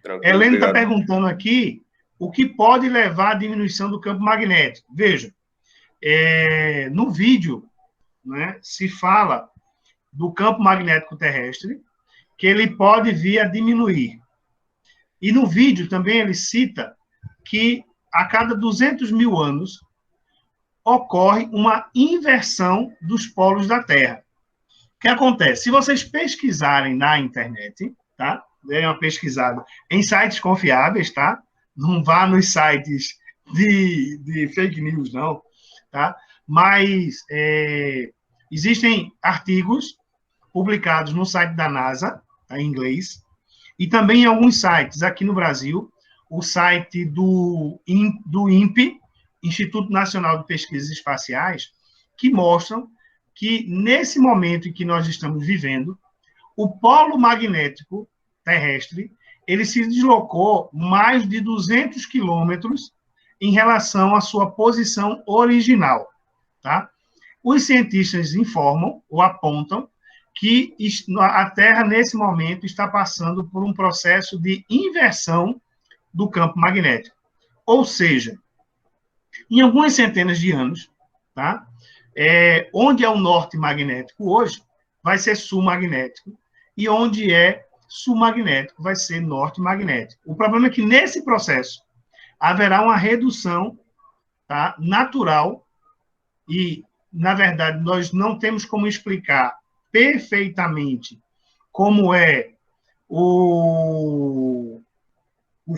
Tranquilo, Helena está obrigado. perguntando aqui o que pode levar à diminuição do campo magnético. Veja, no vídeo, né, se fala do campo magnético terrestre, que ele pode vir a diminuir. E no vídeo também ele cita que a cada 200 mil anos ocorre uma inversão dos polos da Terra. O que acontece? Se vocês pesquisarem na internet, tá? Deem uma pesquisada em sites confiáveis, tá? Não vá nos sites de fake news, não, tá? Mas existem artigos publicados no site da NASA, tá, em inglês, e também em alguns sites aqui no Brasil, o site do INPE, Instituto Nacional de Pesquisas Espaciais, que mostram que, nesse momento em que nós estamos vivendo, o polo magnético terrestre ele se deslocou mais de 200 quilômetros em relação à sua posição original. Tá? Os cientistas informam ou apontam que a Terra, nesse momento, está passando por um processo de inversão do campo magnético. Ou seja, em algumas centenas de anos, tá? Onde é o norte magnético hoje, vai ser sul magnético, e onde é sul magnético, vai ser norte magnético. O problema é que, nesse processo, haverá uma redução, tá, natural, e, na verdade, nós não temos como explicar perfeitamente como é o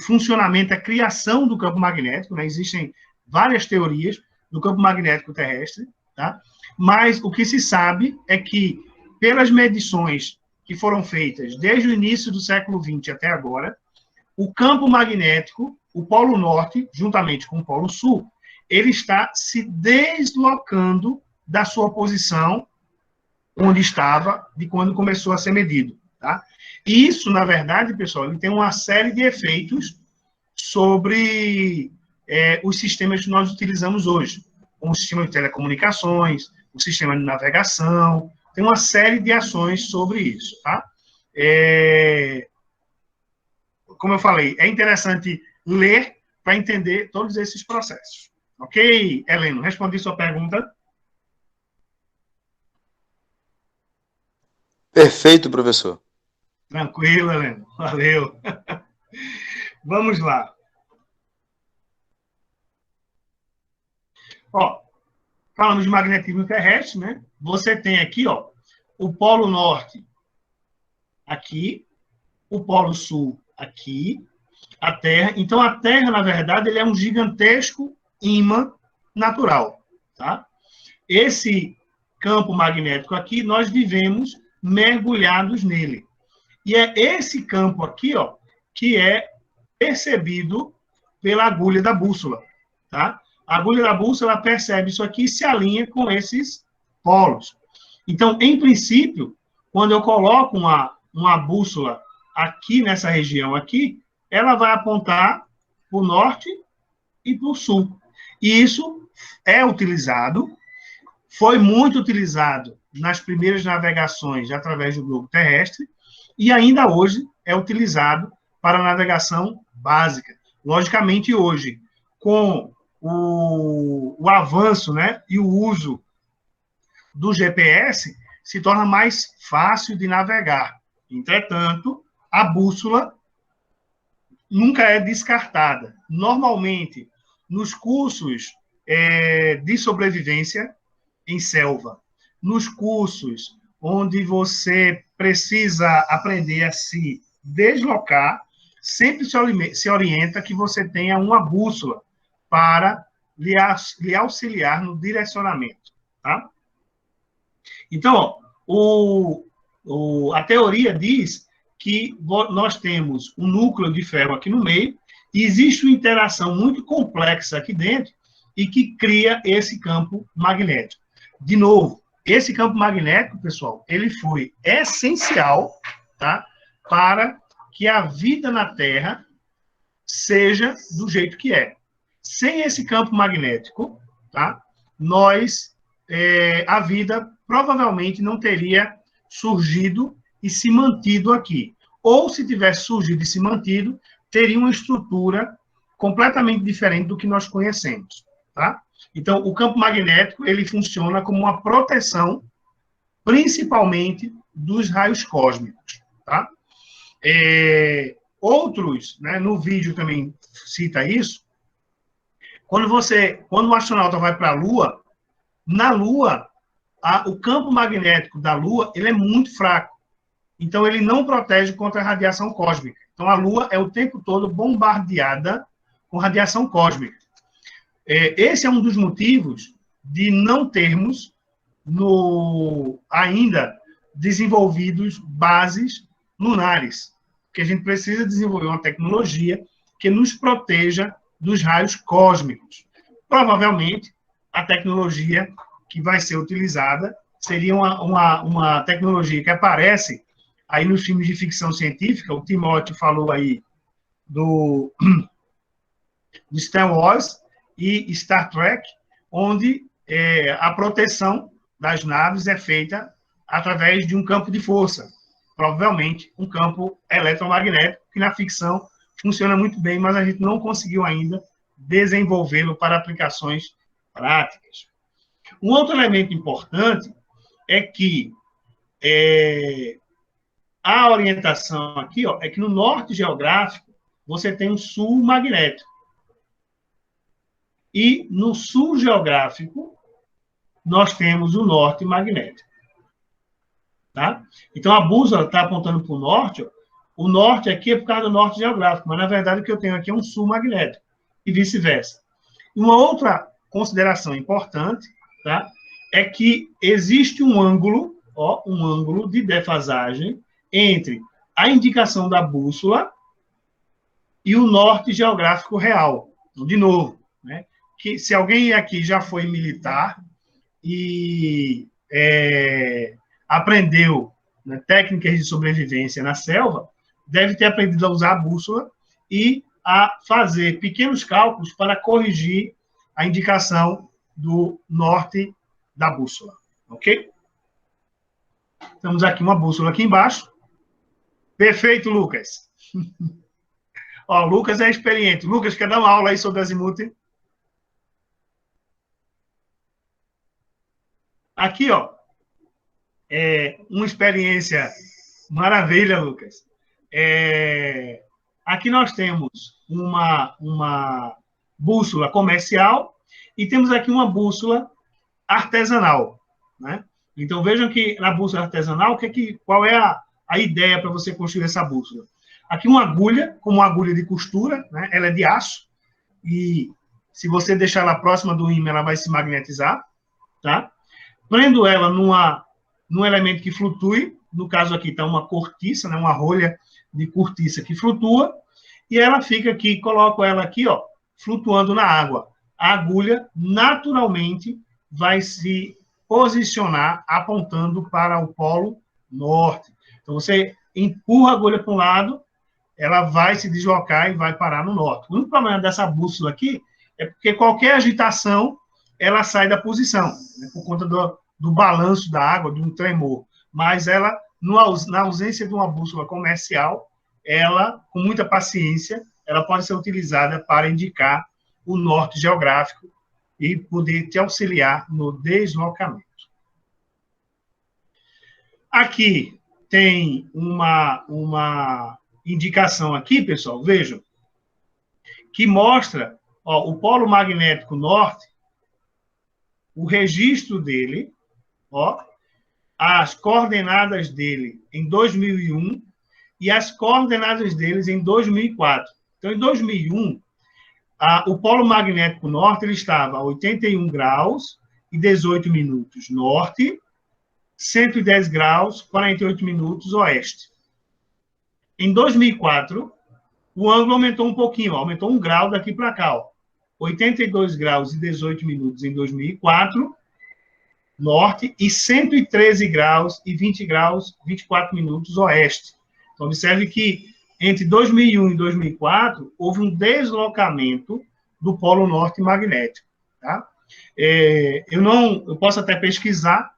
funcionamento, a criação do campo magnético, né? Existem várias teorias do campo magnético terrestre, tá? Mas o que se sabe é que, pelas medições que foram feitas desde o início do século XX até agora, o campo magnético, o Polo Norte, juntamente com o Polo Sul, ele está se deslocando da sua posição onde estava de quando começou a ser medido. Tá? E isso, na verdade, pessoal, ele tem uma série de efeitos sobre os sistemas que nós utilizamos hoje, como o sistema de telecomunicações, o sistema de navegação, tem uma série de ações sobre isso. Tá? Como eu falei, é interessante ler para entender todos esses processos. Ok, Heleno? Respondi sua pergunta? Perfeito, professor. Tranquilo, Heleno. Valeu. Vamos lá. Ó, falando de magnetismo terrestre, né? Você tem aqui, ó, o Polo Norte aqui, o Polo Sul aqui, a Terra. Então, a Terra, na verdade, ele é um gigantesco ímã natural, tá? Esse campo magnético aqui, nós vivemos mergulhados nele. E é esse campo aqui, ó, que é percebido pela agulha da bússola, tá? A agulha da bússola percebe isso aqui e se alinha com esses polos. Então, em princípio, quando eu coloco uma bússola aqui nessa região aqui, ela vai apontar para o norte e para o sul. E isso é utilizado, foi muito utilizado nas primeiras navegações através do globo terrestre, e ainda hoje é utilizado para a navegação básica. Logicamente, hoje, com o avanço, né, e o uso do GPS, se torna mais fácil de navegar. Entretanto, a bússola nunca é descartada. Normalmente, nos cursos de sobrevivência em selva, nos cursos onde você precisa aprender a se deslocar, sempre se orienta que você tenha uma bússola para lhe auxiliar no direcionamento, tá? Então, a teoria diz que nós temos um núcleo de ferro aqui no meio e existe uma interação muito complexa aqui dentro e que cria esse campo magnético. De novo, esse campo magnético, pessoal, ele foi essencial, tá, para que a vida na Terra seja do jeito que é. Sem esse campo magnético, tá, a vida provavelmente não teria surgido e se mantido aqui. Ou, se tivesse surgido e se mantido, teria uma estrutura completamente diferente do que nós conhecemos, tá? Então, o campo magnético, ele funciona como uma proteção, principalmente dos raios cósmicos, tá? Outros, né, no vídeo também cita isso, quando o astronauta vai para a Lua, na Lua, o campo magnético da Lua, ele é muito fraco. Então, ele não protege contra a radiação cósmica. Então, a Lua é o tempo todo bombardeada com radiação cósmica. Esse é um dos motivos de não termos ainda desenvolvidos bases lunares, porque a gente precisa desenvolver uma tecnologia que nos proteja dos raios cósmicos. Provavelmente, a tecnologia que vai ser utilizada seria uma tecnologia que aparece aí nos filmes de ficção científica. O Timóteo falou aí do Star Wars e Star Trek, onde a proteção das naves é feita através de um campo de força, provavelmente um campo eletromagnético, que na ficção funciona muito bem, mas a gente não conseguiu ainda desenvolvê-lo para aplicações práticas. Um outro elemento importante é que a orientação aqui é que no norte geográfico você tem um sul magnético. E no sul geográfico nós temos o norte magnético. Tá? Então, a bússola está apontando para o norte. O norte aqui é por causa do norte geográfico, mas, na verdade, o que eu tenho aqui é um sul magnético, e vice-versa. Uma outra consideração importante, tá, é que existe um ângulo de defasagem entre a indicação da bússola e o norte geográfico real. Então, de novo, né, que se alguém aqui já foi militar e aprendeu, né, técnicas de sobrevivência na selva, deve ter aprendido a usar a bússola e a fazer pequenos cálculos para corrigir a indicação do norte da bússola, ok? Temos aqui uma bússola aqui embaixo. Perfeito, Lucas. Ó, Lucas é experiente. Lucas, quer dar uma aula aí sobre azimuth? Aqui, ó, uma experiência maravilha, Lucas. Aqui nós temos uma bússola comercial e temos aqui uma bússola artesanal, né? Então, vejam que na bússola artesanal, qual é a ideia para você construir essa bússola? Aqui uma agulha, como uma agulha de costura, né? Ela é de aço, e se você deixar ela próxima do ímã, ela vai se magnetizar, tá? Prendo ela num elemento que flutue, no caso aqui está uma cortiça, né? Uma rolha de cortiça que flutua, e ela fica aqui, coloco ela aqui, ó, flutuando na água. A agulha, naturalmente, vai se posicionar apontando para o polo norte. Então, você empurra a agulha para um lado, ela vai se deslocar e vai parar no norte. O único problema dessa bússola aqui é porque qualquer agitação, ela sai da posição, né, por conta do balanço da água, de um tremor. Mas ela, na ausência de uma bússola comercial, ela, com muita paciência, ela pode ser utilizada para indicar o norte geográfico e poder te auxiliar no deslocamento. Aqui tem uma indicação aqui, pessoal, vejam, que mostra, ó, o polo magnético norte, o registro dele, ó, as coordenadas dele em 2001 e as coordenadas deles em 2004. Então, em 2001, o polo magnético norte ele estava a 81 graus e 18 minutos norte, 110 graus, 48 minutos oeste. Em 2004, o ângulo aumentou um pouquinho, aumentou 1 grau daqui para cá, ó. 82 graus e 18 minutos em 2004, norte, e 113 graus e 20 graus, 24 minutos oeste. Então, observe que entre 2001 e 2004, houve um deslocamento do polo norte magnético. Tá? Eu posso até pesquisar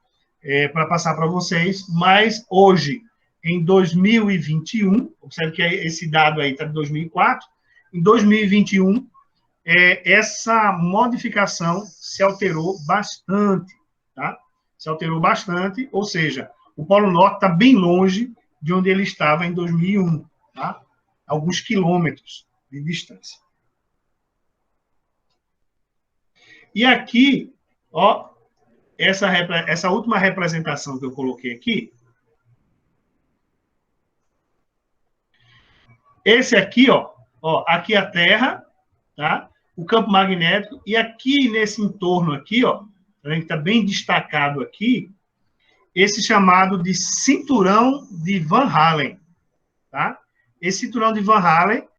para passar para vocês, mas hoje, em 2021, observe que esse dado aí está de 2004, em 2021, essa modificação se alterou bastante, tá? Se alterou bastante, ou seja, o Polo Norte está bem longe de onde ele estava em 2001, tá? Alguns quilômetros de distância. E aqui, ó, essa última representação que eu coloquei aqui, esse aqui, ó, aqui a Terra, tá? O campo magnético, e aqui nesse entorno aqui, ó, a gente está bem destacado aqui, esse chamado de cinturão de Van Allen, tá? Esse cinturão de Van Allen